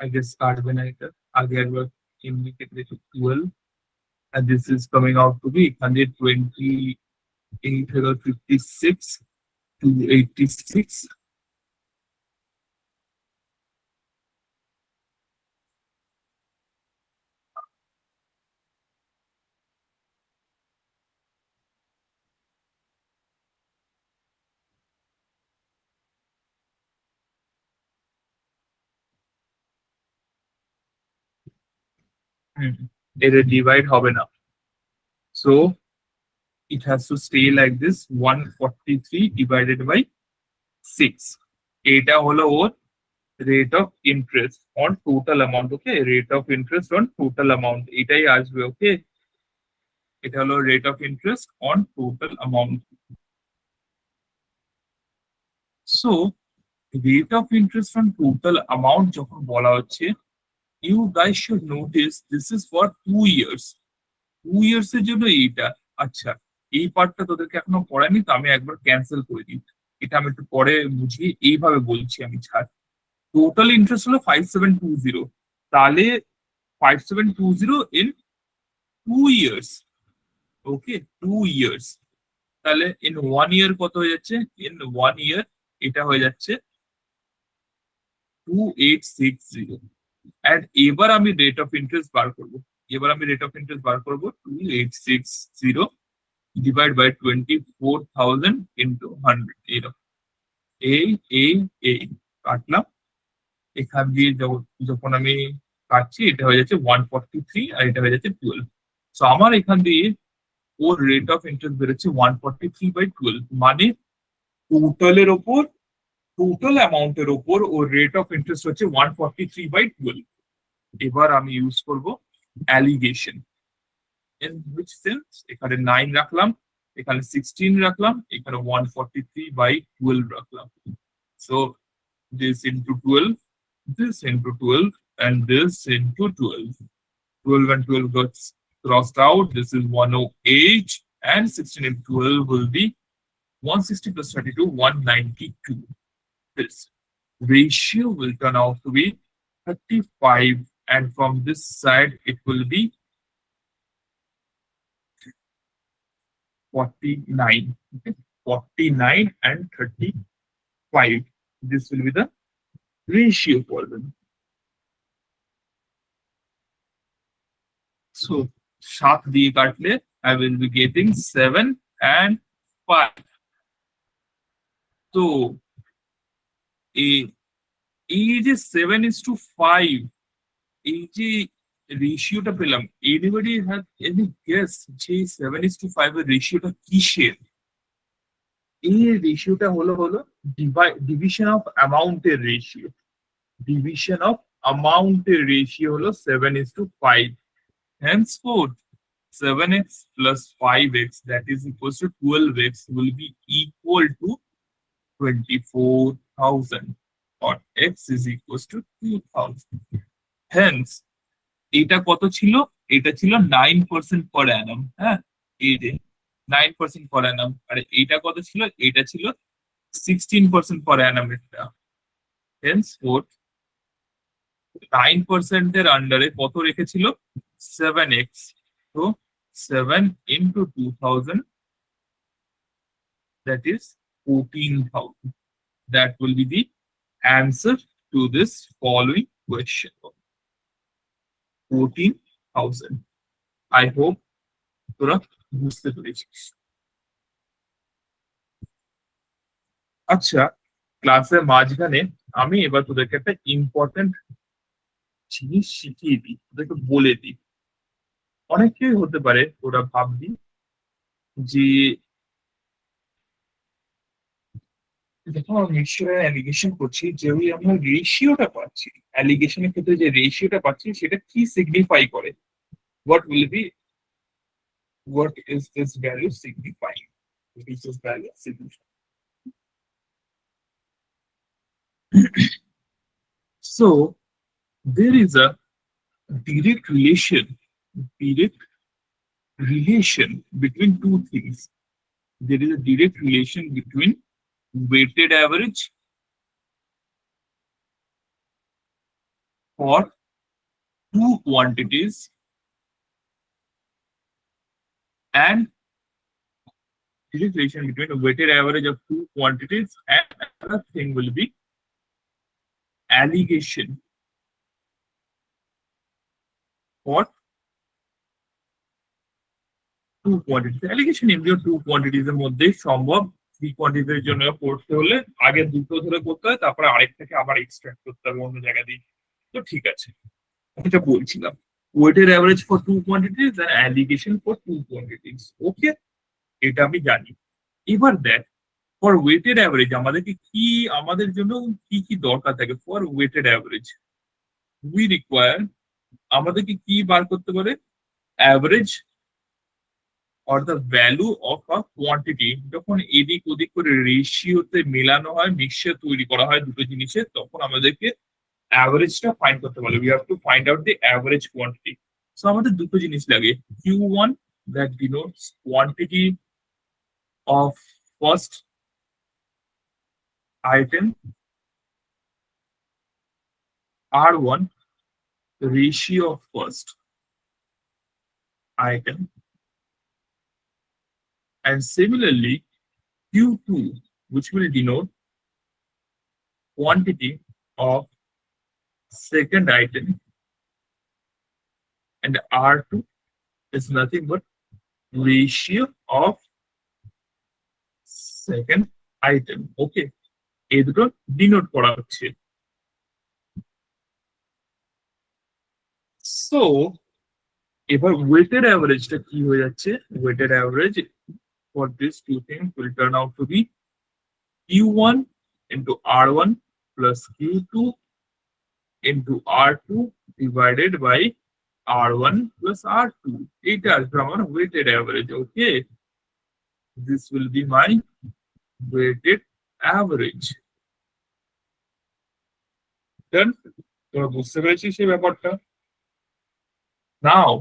Speaker 1: I guess কাটবে না এটা, আগে একবার এমনি কেটে দিয়েছি 12, and this is coming out to be এখান দিয়ে 28 হলো 56 286। এটা ডিভাইড হবে না, so it has to stay like this, 143 divided by 6, এটা হলো ওর rate of interest on total amount. Okay, rate of interest on total amount এটাই আসবে। ওকে, এটা হলো rate of interest on total amount. So rate of interest on total amount যখন বলা হচ্ছে, you guys should notice this is for 2 years, 2 years এর জন্য এইটা। আচ্ছা, এই পার্টটা তোদেরকে এখনো পড়ায়নি তো, আমি একবার ক্যান্সেল করে দিই, এটা আমি একটু পরে বুঝিয়ে এইভাবে বলছি আমি। ছাড়, টোটাল ইন্টারেস্ট হলো 5720, তাহলে 5720 in 2 years। ওকে, 2 years, তাহলে ইন 1 year কত হয়ে যাচ্ছে, ইন 1 year এটা হয়ে যাচ্ছে 2860। এন্ড এবার আমি রেট অফ ইন্টারেস্ট বার করব, এবার আমি রেট অফ ইন্টারেস্ট বার করব 2860 ডিভাইড বাই 24,000 ইন্টু 100, এরকম এই এই এই কাটলাম। এখান দিয়ে যখন আমি কাটছি এটা হয়ে যাচ্ছে 143 আর এটা হয়ে যাচ্ছে 12। সো আমার এখান দিয়ে ওর রেট অফ ইন্টারেস্ট বেরোচ্ছে 143/12, মানে টোটালের ওপর, টোটাল অ্যামাউন্টের ওপর ওর রেট অফ ইন্টারেস্ট হচ্ছে 143/12। এবার আমি ইউজ করব অ্যালিগেশন। ইন হুইচ সেন্স, এখানে 9 রাখলাম, এখানে 16 রাখলাম, এখানে 143/12 রাখলাম। So this into 12, this into 12, and this into 12, 12 and 12 gets crossed out, this is 108, and 16 into 12 will be 160 plus 32, 192. This ratio will turn out to be 35, and from this side it will be 49. Okay? 49 and 35. This will be the ratio for them. So 7 দিয়ে কাটলে I will be getting 7 and 5. So এই যে 7:5, এই যে রেশিওটা পেলাম, anybody have any guess যে 7:5 এর রেশিওটা কিসের? এই রেশিওটা হলো ডিভিশন অফ অ্যামাউন্টের রেশিও, ডিভিশন অফ অ্যামাউন্টের রেশিও হলো 7:5। Henceforth 7x plus 5x, that is equals to 12x, will be equal to 24,000, or x is equals to 2,000. Hence এটা কত ছিল, এটা ছিল 9% per annum। হ্যাঁ, এই যে 9% per annum, আর এটা কত ছিল, এটা ছিল 16% per annum। এটা henceforth 9% এর আন্ডারে কত রেখেছিল, 7x। তো 7 into 2,000, that is 14,000, that will be the answer to this following question, 14,000। I hope তোরা বুঝতে পেরেছিস। আচ্ছা, ক্লাসের মাঝখানে আমি এবার তোদেরকে একটা ইম্পর্টেন্ট জিনিস শিখিয়ে দিই, তোদেরকে বলে দিই। অনেকেই হতে পারে ওরা ভাববি যে যখন আমরা মিক্সচারের অ্যালিগেশন করছি, যে ওই আমরা রেশিওটা পাচ্ছি, অ্যালিগেশনের ক্ষেত্রে যে রেশিওটা পাচ্ছি সেটা কি সিগনিফাই করে, what will be, what is this value signifying, what is this value signifying. So there is a direct relation between two things. There is a direct relation between weighted average for two quantities and direct relation between a weighted average of two quantities, and another thing will be allegation for two quantities. Allegation এমনিও two quantities এর মধ্যে সম্ভব। three quantities এর জন্য করতে হলে আগে দুটো ধরে করতে হয়, তারপরে আরেক থেকে আবার এক্সট্রাক্ট করতে হবে অন্য জায়গা দিয়ে। তো ঠিক আছে, এটা বলছিলাম weighted average for two quantities and allegation for two quantities. ওকে, এটা আমি জানি। এবার দেখ, ফর ওয়েটেড অ্যাভারেজ আমাদেরকে কি, আমাদের জন্য কি কি দরকার থাকে for weighted average? We require, আমাদেরকে কি বার করতে পারে? Average or the value of a quantity. যখন এদিক ওদিক করে রেশিওতে মেলানো হয়, মিক্সচার তৈরি করা হয় দুটো জিনিসের, তখন আমাদেরকে অ্যাভারেজটা ফাইন্ড করতে পারে। We have to find out the average quantity. So আমাদের দুটো জিনিস লাগে, Q1 that denotes quantity of first item, R1 ratio of first item, and similarly Q2 which will denote quantity of second item, and R2 is nothing but ratio of second item. Okay, এই দুটো denote করা হচ্ছে। So এবার weighted অ্যাভারেজটা কি হয়ে যাচ্ছে? Weighted average for these two things will turn out to be Q1 into R1 plus Q2 into R2 divided by R1 plus R2. It is from our weighted average. Okay, this will be my weighted average. Done? তোমরা বুঝতে পেরেছিস সেই ব্যাপারটা? নাও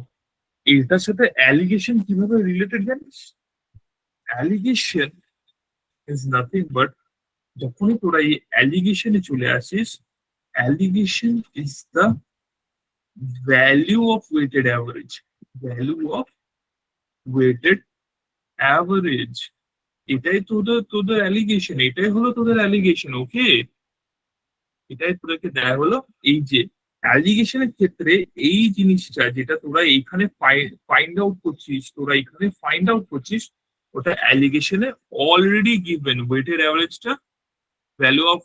Speaker 1: এটার সাথে allegation কিভাবে related জানিস? Allegation is nothing but, যখনই তোরা এই অ্যালিগেশনে চলে আসিস, alligation is the value of weighted average, value of weighted average. এটাই তোদের অ্যালিগেশন, এটাই হলো তোদের অ্যালিগেশন। ওকে, এটাই তোদেরকে দেয়া হলো। এই যে অ্যালিগেশনের ক্ষেত্রে এই জিনিসটা যেটা তোরা এইখানে ফাইন্ড আউট করছিস, ওটা অ্যালিগেশনে অলরেডি গিভেন। ওয়েটেড অ্যাভারেজটা, value of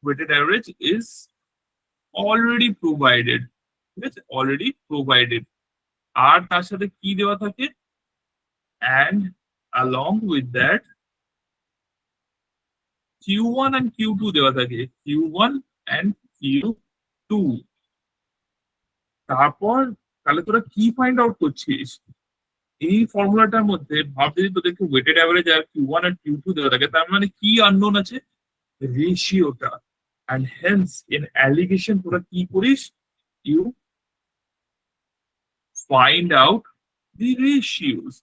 Speaker 1: weighted average is already provided, ঠিক আছে, অলরেডি প্রোভাইডেড। আর তার সাথে কি দেওয়া থাকে? and along with that Q1 and Q2 দেওয়া থাকে, Q1 and Q2। তারপর তাহলে তোরা কি ফাইন্ড আউট করছিস? এই ফর্মুলাটার মধ্যে ভাব, যদি তোদেরকে ওয়েটেড অ্যাভারেজ আর Q1 আর Q2 দেওয়া থাকে, তার মানে কি আননোন আছে? রেশিওটা। and hence in allegation তোরা কি করিস? you find out the ratios.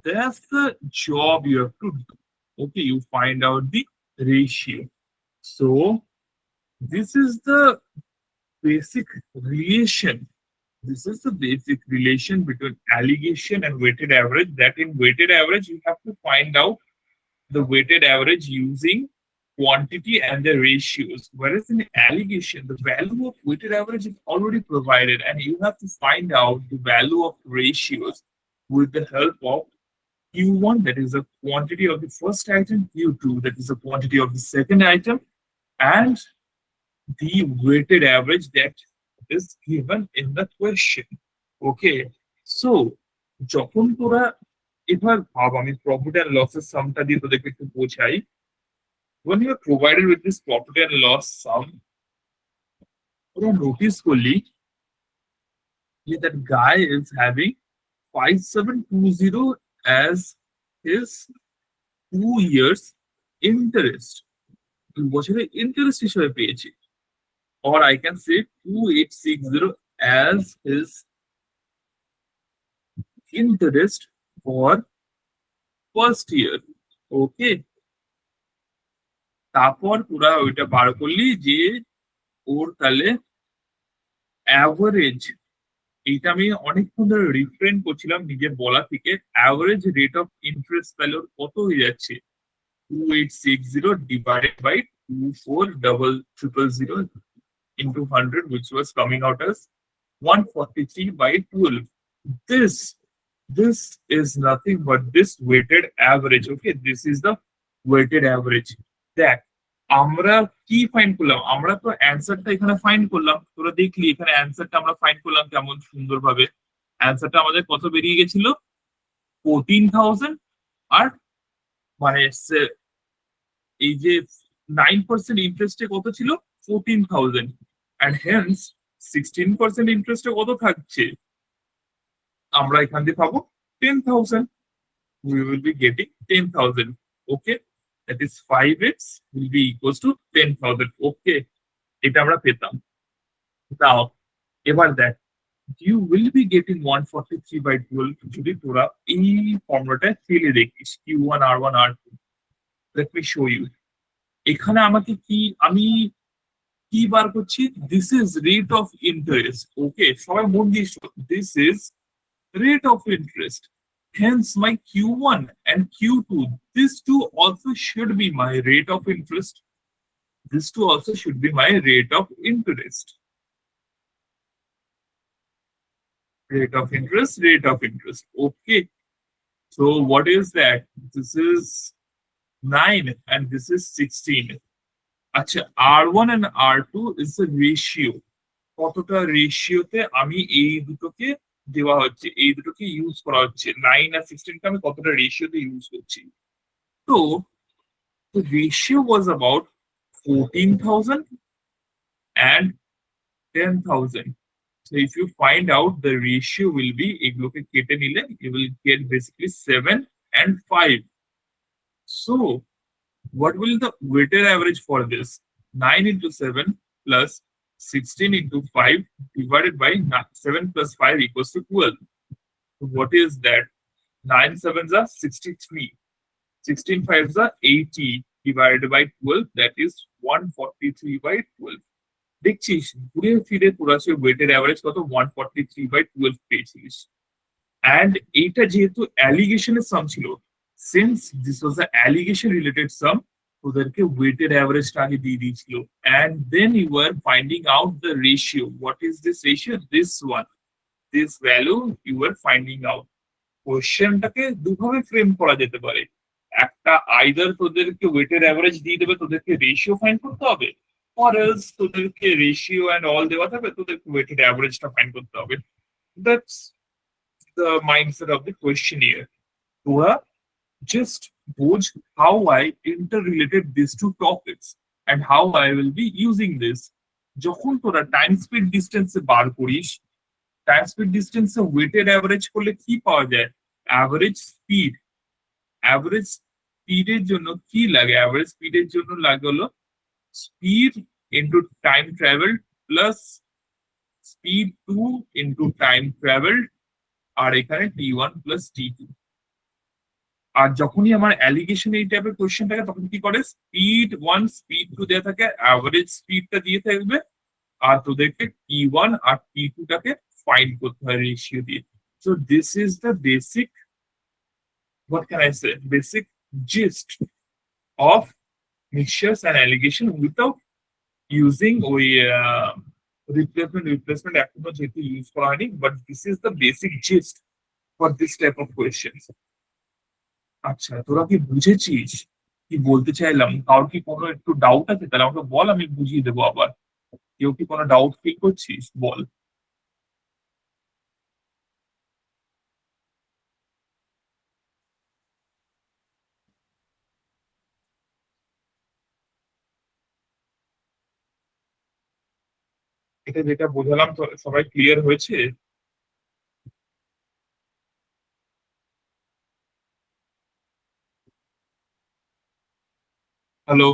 Speaker 1: That's the job you have to do. Okay, you find out the ratio. So this is the basic relation. This is the basic relation between allegation and weighted average. That in weighted average you have to find out the weighted average using quantity and the ratios, whereas in allegation the value of weighted average is already provided and you have to find out the value of ratios with the help of Q1, that is the quantity of the first item, Q2, that is the quantity of the second item, and the weighted average that is given in the question. Okay, so যখন তোরা এবার ভাব আমি profit and লসের সামটা দিয়ে তোদেরকে একটু বোঝাই। when you are provided with this profit and loss sum, তোরা নোটিস করলি যে that guy is having 5720 as his 2 years interest, 2 বছরের ইন্টারেস্ট হিসেবে পেয়েছি, or I can say 2860 as his interest for first year. Okay, তারপর তোরা ওইটা বার করলি যে ওর তাহলে অ্যাভারেজ, এইটা আমি অনেকক্ষণ ধরে রিফ্রেন করছিলাম নিজের বলা থেকে, অ্যাভারেজ রেট অফ ইন্টারেস্ট তাহলে ওর কত হয়ে যাচ্ছে, 2860 divided by 24000 into 100, which was coming out as 143 by 12. This is nothing but this weighted average. Okay, this is the weighted average. দেখ আমরা কি ফাইন্ড করলাম, আমরা তো অ্যান্সারটা এখানে ফাইন্ড করলাম, তোরা দেখলি এখানে অ্যান্সারটা আমরা ফাইন্ড করলাম কেমন সুন্দরভাবে। অ্যান্সারটা আমাদের কত বেরিয়ে গেছিল, 14,000, আর মানে এই যে 9% ইন্টারেস্টে কত ছিল, 14,000, and hence 16% ইন্টারেস্টে কত থাকছে, আমরা এখান থেকে পাবো 10,000, we will be getting 10,000. Okay, that is 5x will be equals to 10,000. Okay, এটা আমরা পেতাম। নাও এবার দেখ, you will be getting 143 by 12 যদি তোরা এই ফর্মুলাটা ফেলে দেখিস, Q1 R1 R2. let me show you, এখানে আমাকে কি আমি কি বার করছি, this is rate of interest. ওকে, সবাই মন দিয়ে this is rate of interest, hence my Q1 and Q2, this two also should be my rate of interest, this two also should be my rate of interest. Rate of interest, rate of interest. Okay, so what is that, this is 9 and this is 16. আচ্ছা, R1 and R2 is the ratio, কতটা রেশিওতে আমি এই দুটোকে দেওয়া হচ্ছে, এই দুটোকে use করা হচ্ছে, 9 আর 16 কে আমি কতটা রেশিওতে ইউজ করছি। তো the ratio was about 14,000 and 10,000. So if you find out the ratio will be, এগুলোকে কেটে নিলে you will get basically 7 and 5. So what will the weighted average for this, 9 into 7 plus 16 into 5 divided by 7 plus 5 equals to 12. So what is that, 9 sevens are 63, 16 fives are 80 divided by 12, that is 143 by 12. দেখছিস ঘুরে ফিরে তোরা সে weighted average কত, 143 by 12 পেয়েছিস। and এইটা যেহেতু অ্যালিগেশনের সাম ছিল, since this was a allegation related sum, ওদেরকে weighted average টা আগে দিয়ে দিয়েছিল, and then you were finding out the ratio. What is this ratio, this one, this value you were finding out. কোশ্চেনটাকে দুভাবে ফ্রেম করা যেতে পারে, একটা আইদার তোদেরকে weighted average দিয়ে দেবে, তোদেরকে রেশিও ফাইন্ড করতে হবে, or else তোদেরকে রেশিও এন্ড অল দেওয়া থাকবে, তোদেরকে weighted average টা ফাইন্ড করতে হবে। that's the mindset of the questionnaire. তোরা just বোঝ how I interrelated these two topics and how I will be using this. যখন তোরা টাইম স্পিড ডিস্টেন্সে বার করিস, টাইম স্পিড ডিস্টেন্সে ওয়েটেড অ্যাভারেজ করলে কি পাওয়া যায়, অ্যাভারেজ স্পিড। অ্যাভারেজ স্পিডের জন্য কি লাগে, অ্যাভারেজ স্পিডের জন্য লাগে হলো speed into time travel plus speed 2 into time travel, আর এখানে t1 প্লাস t2। আর যখনই আমার অ্যালিগেশন এই টাইপের কোশ্চেন থাকে তখন কি করে, স্পিড 1 স্পিড 2 দেওয়া থাকে, অ্যাভারেজ স্পিডটা দিয়ে থাকবে, আর তোদেরকে t1 আর t2 টাকে ফাইন্ড করতে হয় রেশিও দিয়ে। So this is the basic, what can I say, basic gist of mixtures and alligation without using ওই replacement এখনো যেহেতু ইউজ করা হয়নি, but this is the basic gist for this type of questions. আচ্ছা, তোরা কি বুঝেছিস কি বলতে চাইলাম? কারোর কি কোনো একটু ডাউট আছে? তাহলে আমাকে বল, আমি বুঝিয়ে দেবো আবার। কেউ কি কোনো ডাউট ফিল করছিস? বল। এটা যেটা বোঝালাম তো সবাই ক্লিয়ার হয়েছে? হ্যালো?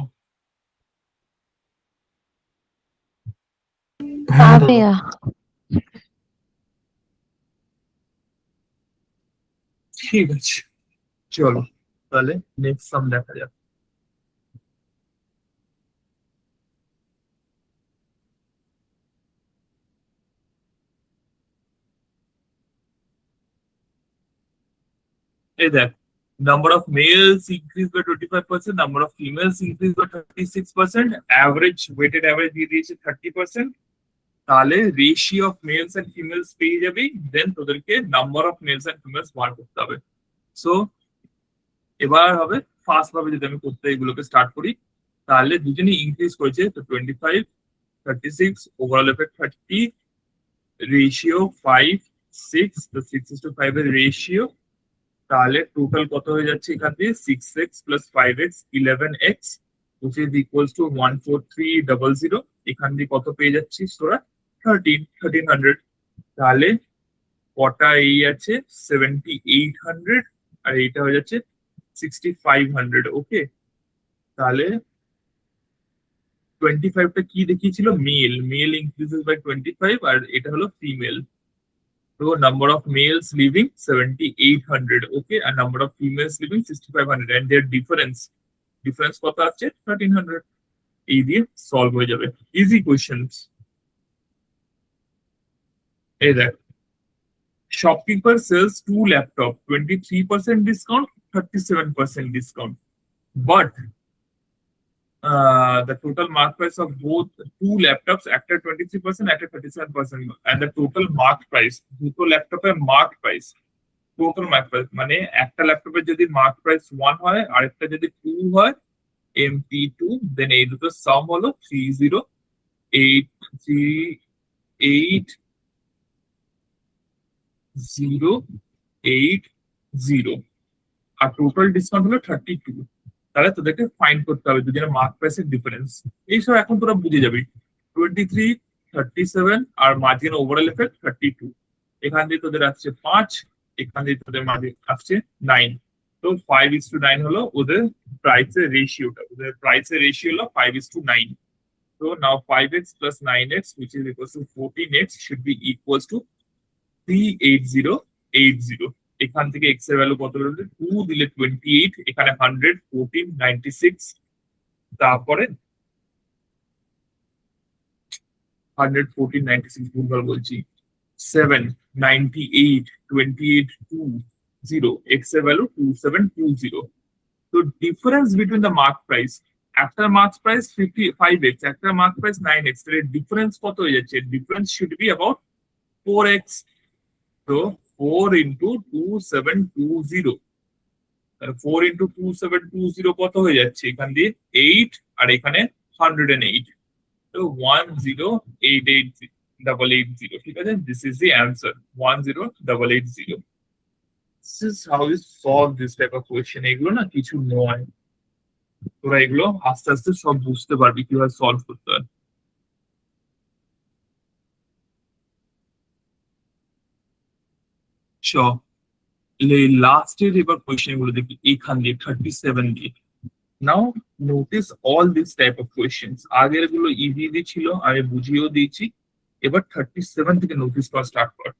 Speaker 1: হ্যাঁ
Speaker 3: हाँ
Speaker 1: দাদা,
Speaker 3: भैया।
Speaker 1: ঠিক আছে, চলো তাহলে নেক্সট সাম দেখা যাক। এই দেখ, number of males increased by 25%, number of females increased by 36%, average weighted average দিয়ে দিয়েছে 30%। তাহলে রেশিও অফ মেলস এন্ড ফিমেলস পেয়ে যাবি, দেন তোদেরকে নাম্বার অফ মেলস এন্ড ফিমেলস বার করতে হবে। সো এবার হবে ফার্স্ট ভাবে যদি আমি করতে এগুলোকে স্টার্ট করি, তাহলে দুজনেই ইনক্রিজ করেছে, তো 25, 36, ওভারঅল এফেক্ট 30, রেশিও 5, 6, তো 6:5 এর রেশিও। তাহলে টোটাল কত হয়ে যাচ্ছে এখান দিয়ে? 6x plus 5x 11x, which is equals to 14300। এখান দিয়ে কত পেয়ে যাচ্ছিস তোরা? 1300। তাহলে কটা এই আছে? 7800, আর এইটা হয়ে যাচ্ছে 6500। ওকে, তাহলে 25টা কি দেখিয়েছিল? মেল, মেল ইনক্রিজেস বাই 25, আর এটা হলো ফিমেল। তো number of males living 7800, okay, আর number of females living 6500, and their difference, difference কত আছে? 1300। এই দিয়ে সলভ হয়ে যাবে, ইজি কোয়েশ্চেন্স। এই দেখ, shopkeeper sells 2 laptop, 23% discount, 37% discount, but the total mark price of both two laptops, একটা 23%, একটা 37%, and the total mark price, দুটো ল্যাপটপের mark price, total mark price মানে একটা ল্যাপটপের যদি মার্ক প্রাইস 1 হয় আর একটা যদি 2 হয়, MP2, দেন এই দুটো সাম হলো 308080, আর টোটাল ডিসকাউন্ট হলো 32। তাহলে তোদেরকে ফাইন্ড করতে হবে দুজনের মার্ক প্রাইসের ডিফারেন্স। এইসব এখন তোরা বুঝে যাবি। 23, 37, আর মার্জিন ওভারঅল এফেক্ট 32। এখান দিয়ে তোদের আসছে 5, এখান দিয়ে তোদের মার্জিন আসছে 9। তো 5:9 হলো ওদের প্রাইসের রেশিওটা, ওদের প্রাইসের রেশিও হলো 5:9। So now 5x plus 9x, which is equals to 14x, should be equals to 38080। এখান থেকে x এর ভ্যালু কত হলো? 2 দিলে 28, এখানে 100, 14, 96, তারপরে 100, 14, 96, ভুলভাল বলছি, 7, 98, 28, 20, x এর ভ্যালু 2720। তো difference between the mark price, একটা মার্ক প্রাইস 55x, একটা মার্ক প্রাইস 9x, তাহলে ডিফারেন্স কত হয়ে যাচ্ছে? Difference should be about 4x। তো 4 ইন্টু 2720, তাহলে 4 ইন্টু 2720 কত হয়ে যাচ্ছে? এখান দিয়ে 8, আর এখানে 108, তো 10880, ঠিক আছে? This is the answer, 10880। This is how you solve this type of question. এগুলো না কিছু নয়, তোরা এগুলো আস্তে আস্তে সব বুঝতে পারবি কিভাবে সলভ করতে হয়। চ লাস্টের এবার কোয়েশ্চেন গুলো দেখি, এখান দিয়ে 37 দিয়ে। Now notice all this type of questions. আগের গুলো ইজি ইজি ছিল, আমি বুঝিয়েও দিয়েছি। এবার 37 থেকে নোটিস করা স্টার্ট কর।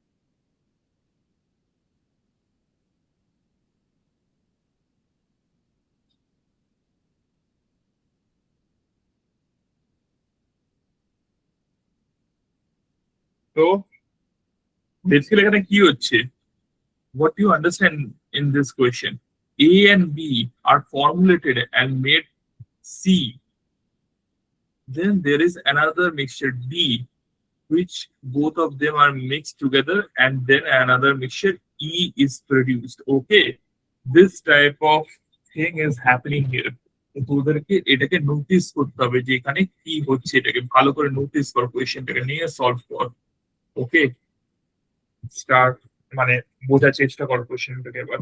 Speaker 1: তো বেসিক্যালি এখানে কি হচ্ছে? What do you understand in this question? A and B are formulated and made C. Then there is another mixture D, which both of them are mixed together, and then another mixture E is produced. Okay. this type of thing is happening here. তো তোদেরকে এটাকে notice করতে হবে যে এখানে কি হচ্ছে, এটাকে ভালো করে নোটিস কর, কোয়েশ্চেনটাকে নিয়ে সলভ কর। ওকে, স্টার্ট, মানে বোঝার চেষ্টা কর কোয়েশ্চেনটাকে এবার।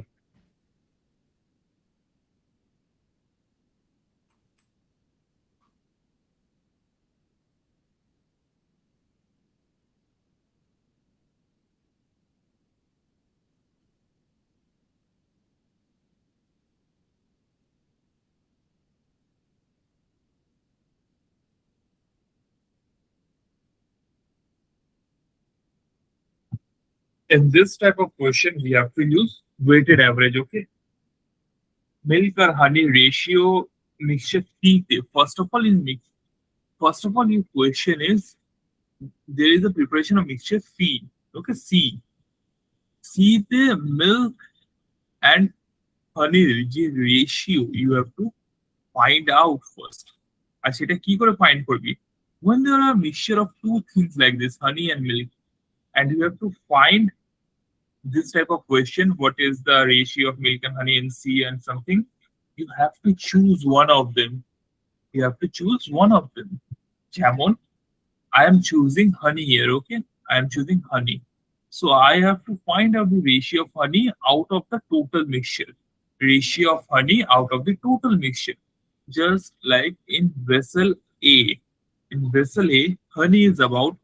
Speaker 1: In this type of question, we have to use weighted average. Okay, milk or honey ratio mixture C. First of all, your question is there is a preparation of mixture C. Okay, C. The milk and honey ratio you have to find out first. আর সেটা কি করে find করবি? When there are a mixture of two things like this, honey and milk, and you have to find this type of question, what is the ratio of milk and honey in C and something, you have to choose one of them. You have to choose one of them. যেমন I am choosing honey here, okay? I am choosing honey. So I have to find out the ratio of honey out of the total mixture. Ratio of honey out of the total mixture. Just like in vessel A. In vessel A, honey is about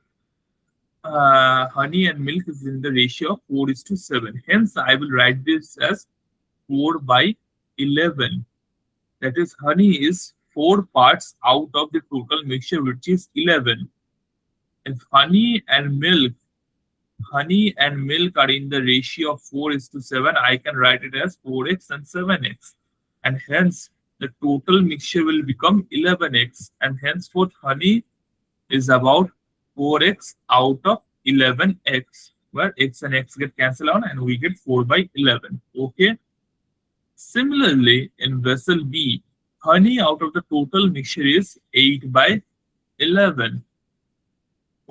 Speaker 1: honey and milk is in the ratio of 4:7. Hence, I will write this as 4/11. That is, honey is 4 parts out of the total mixture, which is 11. If honey and milk are in the ratio of 4:7, I can write it as 4x and 7x. And hence, the total mixture will become 11x. And henceforth, honey is about 4x out of 11x, where x and x get cancelled out and we get 4/11. Okay. Similarly, in vessel B, honey out of the total mixture is 8/11.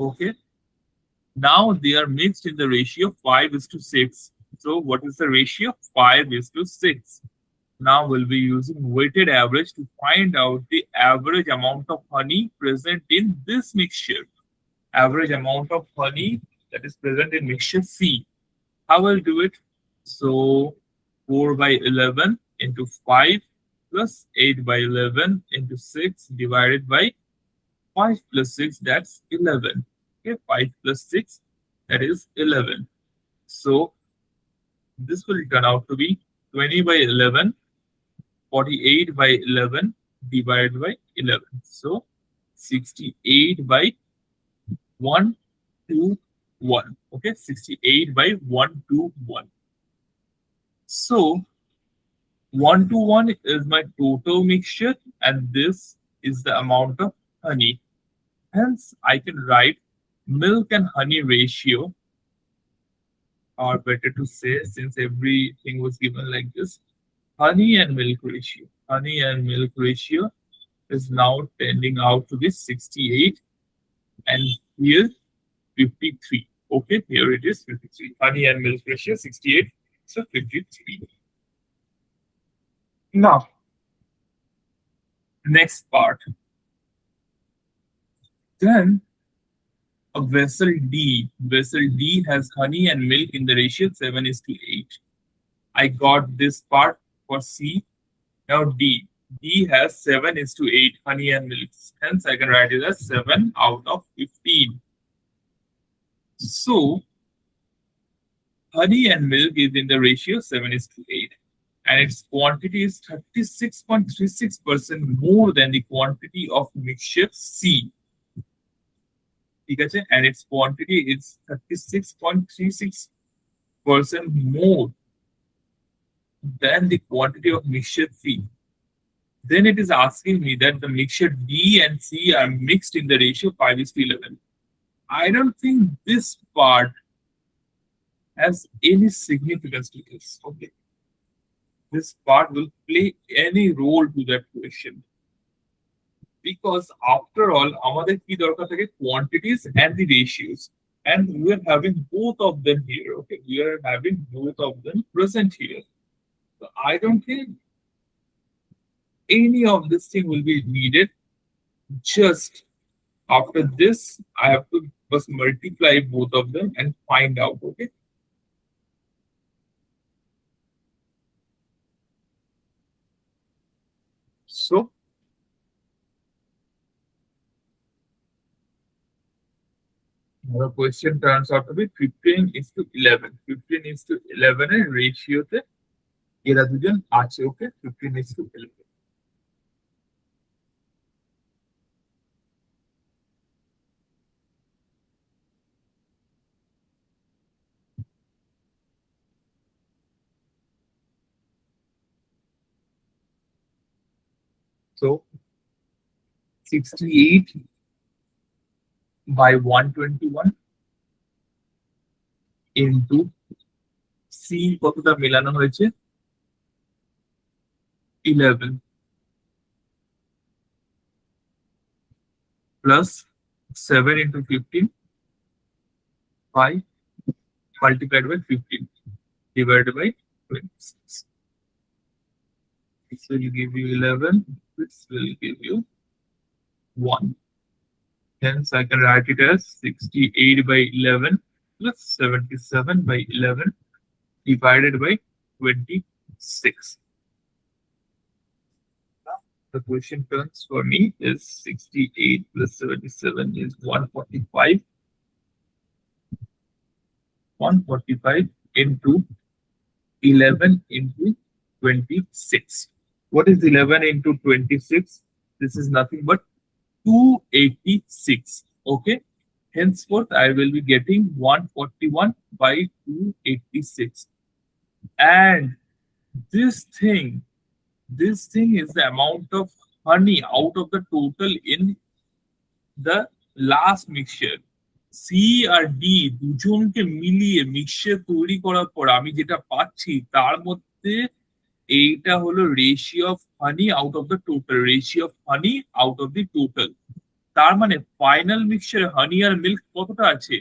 Speaker 1: Okay. Now they are mixed in the ratio 5:6. So what is the ratio? 5:6. Now we'll be using weighted average to find out the average amount of honey present in this mixture. Average amount of honey that is present in mixture C. How will do it? So 4/11 into 5 plus 8/11 into 6 divided by 5 plus 6, that's 11. Okay, 5 plus 6, that is 11. So this will turn out to be 20/11, 48/11 divided by 11. So 68/121. Okay, 68/121. So 121 is my total mixture, and this is the amount of honey. Hence, I can write milk and honey ratio, or better to say, since everything was given like this, honey and milk ratio. Honey and milk ratio is now tending out to be 68, and here 53. Okay, here it is 53. Honey and milk ratio 68, so 53. Now, next part. Then a vessel D. Vessel D has honey and milk in the ratio 7:8. I got this part for C. Now D. D has 7:8 honey and milk. Hence, I can write it as 7 out of 15. So, honey and milk is in the ratio 7:8. And its quantity is 36.36% more than the quantity of mixture C. And its quantity is 36.36% more than the quantity of mixture C. Then it is asking me that the mixture D and C are mixed in the ratio 5:11. I don't think this part has any significance to this. Okay. This part will play any role to that question. Because after all, আমাদের কি দরকার থাকে? Quantities and the ratios. And we are having both of them here. Okay, we are having both of them present here. So I don't think any of this thing will be needed. Just after this, I have to just multiply both of them and find out. Okay. So the question turns out to be 15 is to 11. 15 is to 11 এর রেশিওতে এরা দুজন আছে। ওকে, 15 is to 11. So 68 by 121 into C কতটা মেলানো হয়েছে 11 plus 7 into 15 5 multiplied by 15 divided by 26. This will give you 11. This will give you 1. Hence, I can write it as 68 by 11 plus 77 by 11 divided by 26. The question turns for me is 68 plus 77 is 145. 145 into 11 into 26. What is 11 into 26? This is nothing but 286. Okay. Henceforth, I will be getting 141 by 286. And this thing is the amount of honey out of the total in the last mixture. C আর D দুজনকে মিলিয়ে mixture তৈরি করার পর আমি যেটা পাচ্ছি তার মধ্যে এইটা হলো ratio of honey out of the total, ratio of honey out of the total. তার মানে ফাইনাল মিক্সচার হানি আর মিল্ক কতটা আছে?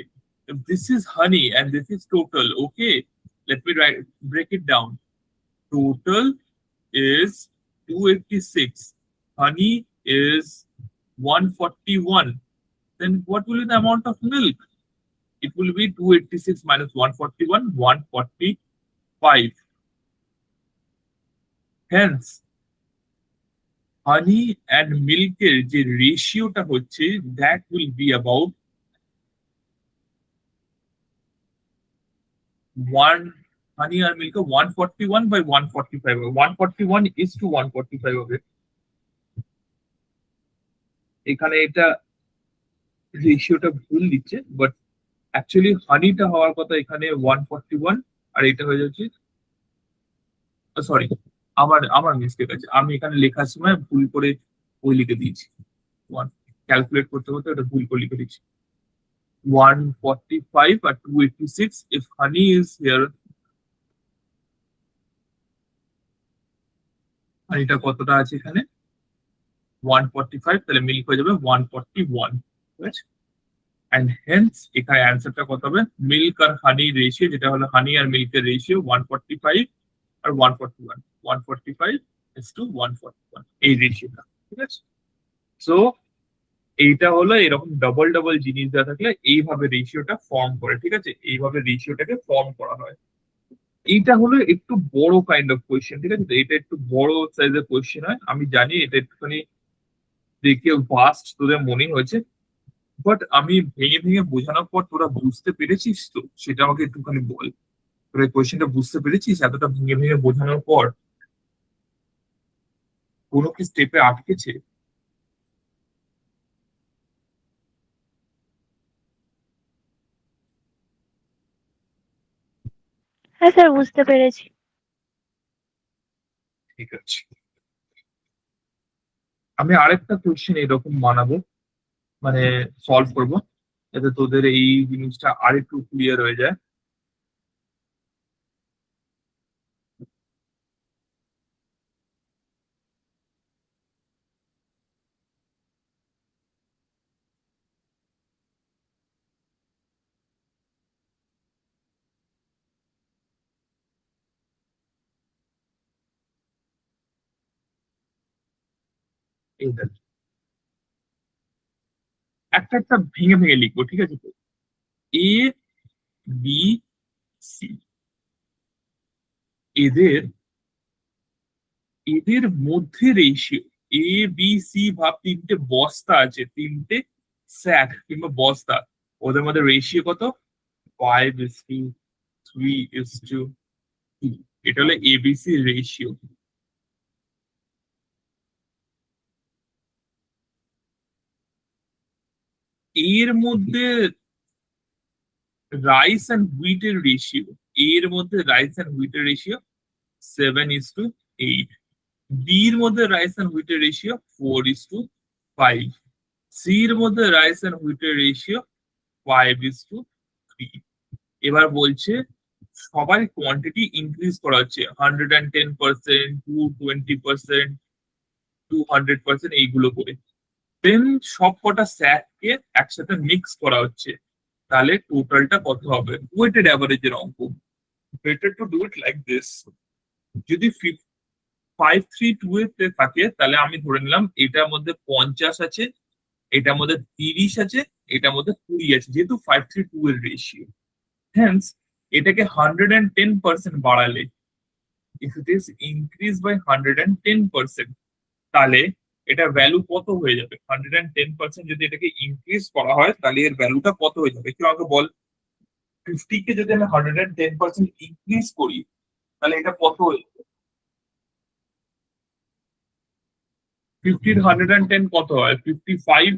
Speaker 1: This is honey and this is total. Okay, let me break it down. Total is 286, honey is 141. Then what will be the amount of milk? It will be 286 minus 141, 145. Hence, honey and milk এর যে রেশিওটা হচ্ছে that will be about 1 honey R milk 141 by 145. 141 is to 145 হবে। এখানে এটা রেশিওটা ভুল দিচ্ছে, বাট অ্যাকচুয়ালি হানিটা হওয়ার কথা এখানে 141 আর এটা হয়ে যাচ্ছে, সরি আমার আমার মিস্টেক আছে, আমি এখানে লেখার সময় ভুল করে ওই লিখে দিয়েছি। ক্যালকুলেট করতে করতে এটা ভুল করে লিখে দিয়েছি। 145 আর 286 if honey is here, হানিটা কতটা আছে এখানে 145, তাহলে মিল্ক হয়ে যাবে 141, ঠিক আছে? and hence এখানে অ্যান্সারটা কত হবে? মিল্ক আর হানি রেশিও, যেটা হলো হানি আর মিল্কের রেশিও 145 আর 141, 145 is to 141 এই রেশিওটা, ঠিক আছে? সো এইটা হলো এরকম ডবল ডবল জিনিস দেওয়া থাকলে এইভাবে রেশিওটা ফর্ম করে, ঠিক আছে? এইভাবে রেশিওটাকে ফর্ম করা হয়। এইটা হলো একটু বড় কাইন্ড অফ কোয়েশ্চেন, ঠিক আছে? এটা একটু বড় সাইজের কোয়েশ্চেন হয়, আমি জানি এটা একটুখানি দেখে ভাস্ট তোদের মনে হয়েছে, বাট আমি ভেঙে ভেঙে বোঝানোর পর তোরা বুঝতে পেরেছিস তো? সেটা আমাকে একটুখানি বল, তোরা কোয়েশ্চেনটা বুঝতে পেরেছিস এতটা ভেঙে ভেঙে বোঝানোর পর? কোনো কি স্টেপে আটকেছে?
Speaker 2: হ্যাঁ স্যার, বুঝতে পেরেছি।
Speaker 1: ঠিক আছে, আমি আরেকটা কোয়েশ্চেন এরকম বানাবো, মানে সলভ করব, যাতে তোদের এই জিনিসটা আরেকটু ক্লিয়ার হয়ে যায়। এই দেখ, একটা একটা ভেঙে ভেঙে লিখবো, ঠিক আছে? তো এ বি সি, এদের এদের মধ্যে রেশিও, এ বি সি ভাব তিনটে বস্তা আছে, তিনটে স্যাক কিংবা বস্তা, ওদের মধ্যে রেশিও কত? 5:3:2। এটা হলো এবিসি রেশিও। এর মধ্যে রাইস অ্যান্ড হুইটের রেশিও, এর মধ্যে রাইস অ্যান্ড হুইটের রেশিও 7:8। বি এর মধ্যে রাইস অ্যান্ড হুইটের রেশিও 4:5। সি এর মধ্যে রাইস অ্যান্ড হুইটের রেশিও 5:3। এবার বলছে সবার কোয়ান্টিটি ইনক্রিজ করা হচ্ছে 110%, 220%, 200%, এইগুলো করে। দেন সব কটা স্যাককে একসাথে মিক্স করা হচ্ছে, তাহলে টোটালটা কত হবে? ওয়েটেড অ্যাভারেজের অঙ্ক। Better to do it like this. যদি 5:3:2 এতে থাকে, তাহলে আমি ধরে নিলাম এটার মধ্যে 50 আছে, এটার মধ্যে 30 আছে, এটার মধ্যে 20 আছে, যেহেতু 5:3:2 এর রেশিও। হ্যান্স এটাকে 110% বাড়ালে, if it is increase by 110%, তাহলে এটা ভ্যালু কত হয়ে যাবে? 110% যদি এটাকে ইনক্রিজ করা হয়, তাহলে এর ভ্যালুটা কত হয়ে যাবে? একটু আমাকে বল। 50 কে যদি আমি 110% ইনক্রিজ করি, তাহলে এটা কত হয়ে যাবে? 50 110 কত হয়? 55।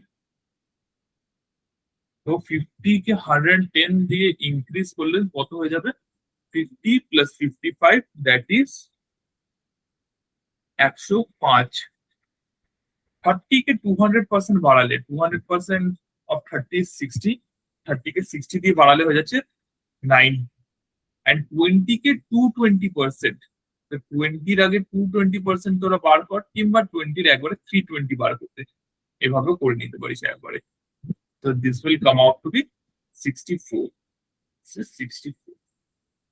Speaker 1: তো 50 কে 110 দিয়ে ইনক্রিজ করলে কত হয়ে যাবে? 50 প্লাস 55, দ্যাট ইজ 105। 30 কে 200% বাড়ালে, 200% অফ 30 is 60, 30 কে 60 দিয়ে বাড়ালে হয়ে যাচ্ছে 9। অ্যান্ড 20 কে 220%, তো 20-র আগে 220% তোরা বার কর, কিংবা 20-র একবারে 320 বার করতে, এভাবেও করে নিতে পারিস একবারে। তো this will come out to be 64। 64,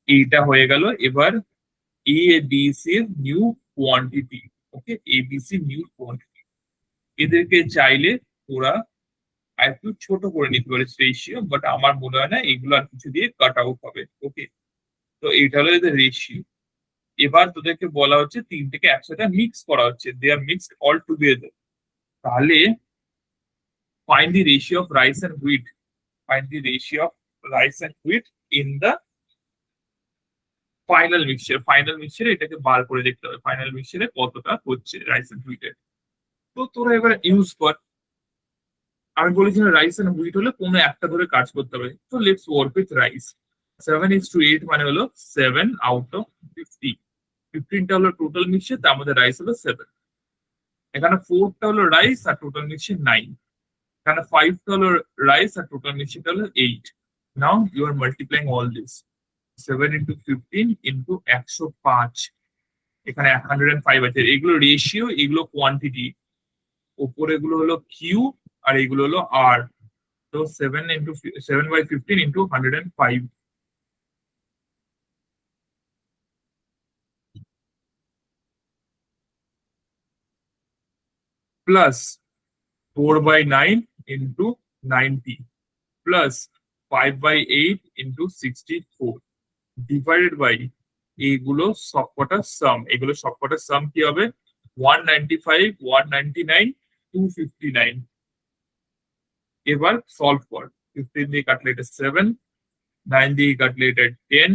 Speaker 1: এইটা হয়ে গেল। এবার এ বি সি এর new quantity. Okay, A B C new quantity, এদেরকে চাইলে ওরা একটু ছোট করে নিতে পারিস রেশিও, বাট আমার মনে হয় না এগুলো আর কিছু দিয়ে কাট আউট হবে। ওকে, তো এইটা হলো এদের রেশিও। এবার তোদেরকে বলা হচ্ছে তিনটেকে একসাথে মিক্স করা হচ্ছে, they are mixed all together. তাহলে find the ratio of rice and wheat, find the ratio of rice and wheat in the final mixture. Final মিক্সচারে এটাকে বার করে দেখতে হবে ফাইনাল মিক্সচারে কতটা হচ্ছে রাইস এন্ড হুইটের। তো তোরা এবার ইউজ কর। আমি বলেছি না, রাইস এন্ড হুইট হলে কোনো একটা ধরে কাজ করতে হবে। তো লেটস ওয়ার্ক উইথ রাইস। 7:8 মানে হলো 7/50। 15টা হলো টোটাল মিক্সচার, তার মধ্যে রাইস হলো 7। এখানে 4টা হলো রাইস আর টোটাল মিক্সচার 9। এখানে 5টা হলো রাইস আর টোটাল মিক্সচারটা হলো 8। Now you are multiplying all this. 7 × 15 into 105। এখানে 105 আছে, এগুলো রেশিও, এগুলো কোয়ান্টিটি। ওপরে এগুলো হলো কিউ আর এগুলো হলো আর। তো 7/15 into 105 plus 4/9 into 90 plus 5/8 into 64 divided by এইগুলো সবকটা সাম। এগুলো সবকটা সাম কি হবে? 195, 199, 259। এবার সলভ কর। 15 দিয়ে কাটলে এটা 7, 9 দিয়ে কাটলে এটা 10,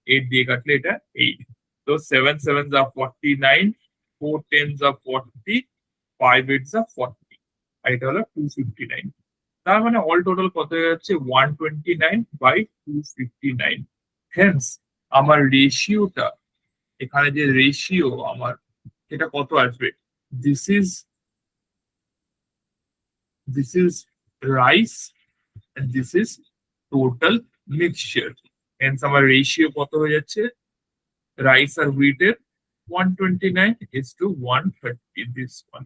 Speaker 1: 8 দিয়ে কাটলে এটা 8। তো 7 7s are 49, 4 10s are 40, 5 8s are 40, আর এটা হলো 259। তার মানে অল টোটাল কত হয়ে যাচ্ছে? 129/259। হেন্স আমার রেশিওটা, এখানে যে রেশিও আমার, এটা কত আসবে? This is this is rice and this is total mixture. Hence আমার রেশিও কত হয়ে যাচ্ছে? রাইস আর হুইটের 129:130, দিস ওয়ান।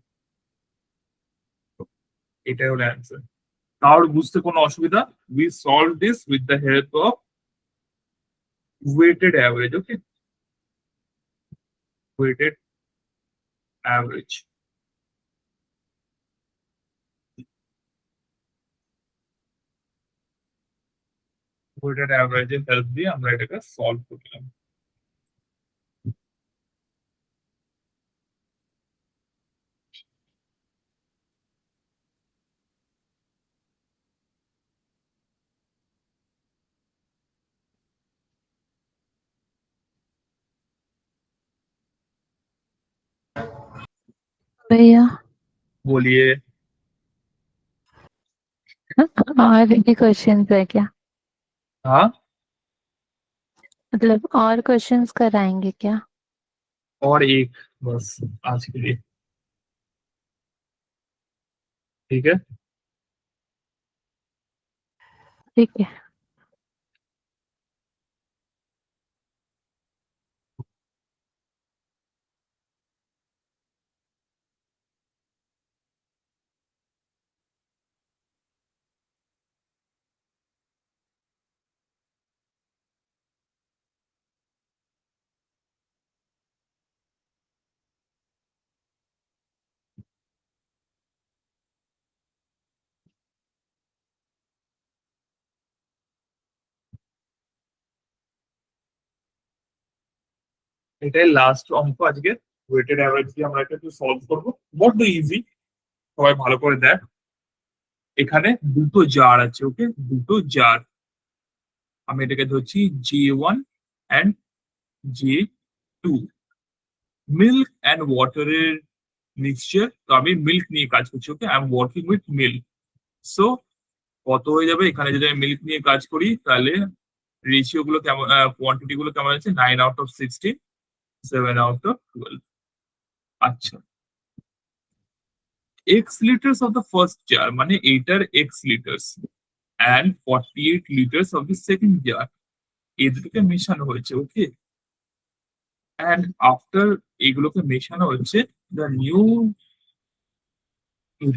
Speaker 1: এটাই হলো অ্যান্সার। তাহলে বুঝতে কোনো অসুবিধা? We solve this with the help of weighted average. Okay, weighted average. Weighted অ্যাভারেজের হেল্প দিয়ে আমরা এটাকে সলভ করলাম।
Speaker 3: भैया
Speaker 1: बोलिए।
Speaker 3: और भी क्वेश्चंस है क्या?
Speaker 1: हाँ,
Speaker 3: मतलब और क्वेश्चंस कराएंगे क्या?
Speaker 1: और एक बस आज के लिए, ठीक है।
Speaker 3: ठीक है।
Speaker 1: এটাই লাস্ট অঙ্ক আজকে। ওয়েটেড অ্যাভারেজ দিয়ে আমরা এটা একটু সলভ করবো, বড্ড ইজি, সবাই ভালো করে দেখ। এখানে দুটো জার আছে, ওকে, দুটো জার। আমি এটাকে ধরছি J1 and J2, milk and ওয়াটারের মিক্সচার। তো আমি মিল্ক নিয়ে কাজ করছি, okay, I am working with milk. So কত হয়ে যাবে এখানে যদি আমি মিল্ক নিয়ে কাজ করি, তাহলে রেশিও গুলো কেমন, কোয়ান্টিটি গুলো কেমন আছে, 9/16, 7/12। আচ্ছা, X litres of the first jar, মানে এইটার X litres, and 48 litres of the second jar, এই দুটোকে মেশানো হয়েছে, ওকে। অ্যান্ড আফটার এগুলোকে মেশানো হচ্ছে, the new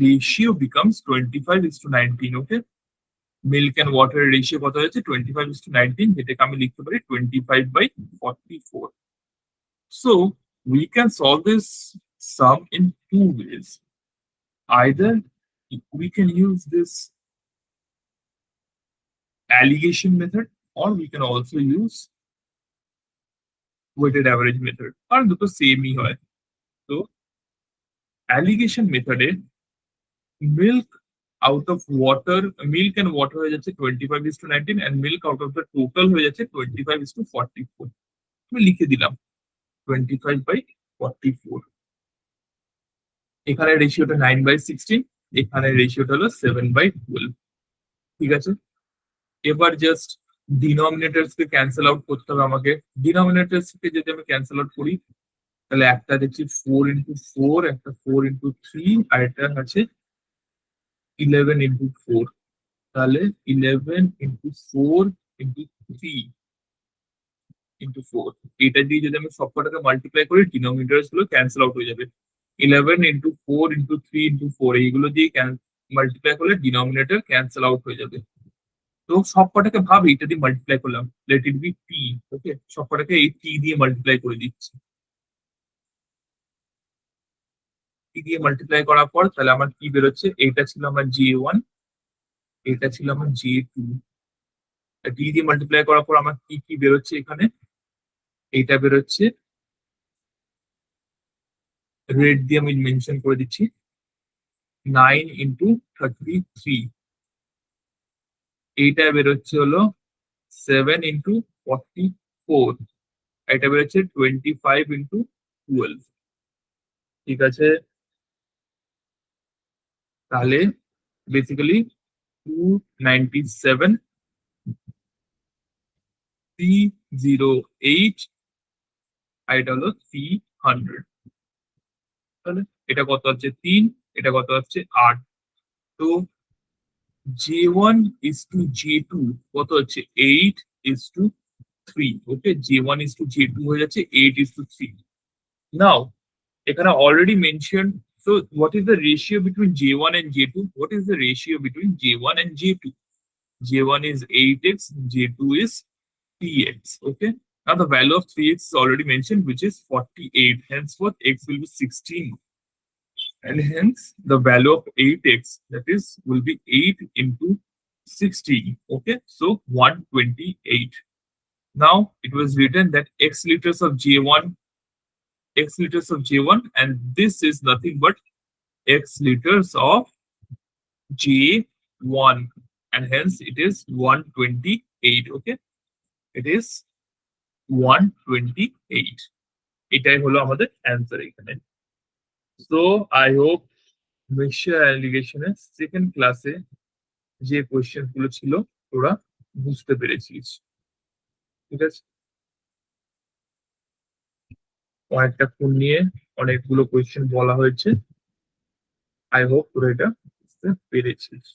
Speaker 1: ratio becomes 25:19, okay. Milk and ওয়াটারের রেশিও কত হয়েছে, 25:19, যেটাকে আমি লিখতে পারি 25/44. So we can solve this sum in two ways. Either we can use this alligation method, or we can also use weighted average method, কারণ দুটো সেমই হয়। তো alligation মেথডে milk out of water, milk and water হয়ে যাচ্ছে 25:19, and milk out of the total হয়ে যাচ্ছে 25:44। আমি লিখে দিলাম 25/44। এখানে রেশিওটা 9/16, এখানে রেশিওটা হলো 7/12, ঠিক আছে। এবার জাস্ট ডিনোমিনেটরস কে ক্যান্সেল আউট করতে হবে আমাকে। ডিনোমিনেটরস কে যদি আমি ক্যান্সেল আউট করি, তাহলে একটা দেখছি 4x4, একটা 4x3, আর একটা আছে 11x4। তাহলে 11x4x3x4, এটা দিয়ে যদি আমি সবকটাকে মাল্টিপ্লাই করি, ডিনোমিনেটরস গুলো ক্যান্সেল আউট হয়ে যাবে। 11x4x3x4 এইগুলো দিয়ে মাল্টিপ্লাই করলে ডিনোমিনেটর ক্যান্সেল আউট হয়ে যাবে। তো সবকটাকে ভাব এইটা দিয়ে মাল্টিপ্লাই করলাম, লেট ইট বি টি, ওকে। সবকটাকে এই টি দিয়ে মাল্টিপ্লাই করে দিচ্ছি। টি দিয়ে মাল্টিপ্লাই করার পর তাহলে আমার কি বেরোচ্ছে, এইটা ছিল আমার J1, এটা ছিল আমার J2। টি দিয়ে মাল্টিপ্লাই করার পর আমার কি কি বেরোচ্ছে, এখানে এইটা বেরোচ্ছে, রেড দিয়ে আমি মেনশন করে দিচ্ছি, 9x33। এইটা বেরোচ্ছে হলো 7x44। এটা বেরোচ্ছে 25x12, ঠিক আছে। তাহলে বেসিক্যালি 297, 308, আর এটা হলো 300। তাহলে এটা কত হচ্ছে 3, এটা কত হচ্ছে 8। তো J1:J2 কত হচ্ছে 8:3, ওকে। J1:J2 হয়ে যাচ্ছে 8:3। নাও এখানে already mention, so what is the ratio between J1 and J2? What is the ratio between J1 and J2? J1 is 8x, J2 is 3x, okay. Now the value of 3x is already mentioned, which is 48. Henceforth x will be 16, and hence the value of 8x, that is, will be 8 into 16. Okay, so 128. Now it was written that x liters of J1, x liters of J1, and this is nothing but x liters of J1, and hence it is 128. Okay, it is 128. এটাই হলো আমাদের answer এখানে। So I hope mixture অ্যালিগেশনের second ক্লাসে যে question গুলো ছিল তোরা বুঝতে পেরেছিস। ঠিক আছে, কয়েকটা কোণ নিয়ে অনেকগুলো কোয়েশ্চেন বলা হয়েছে। আই হোপ তোরা এটা বুঝতে পেরেছিস।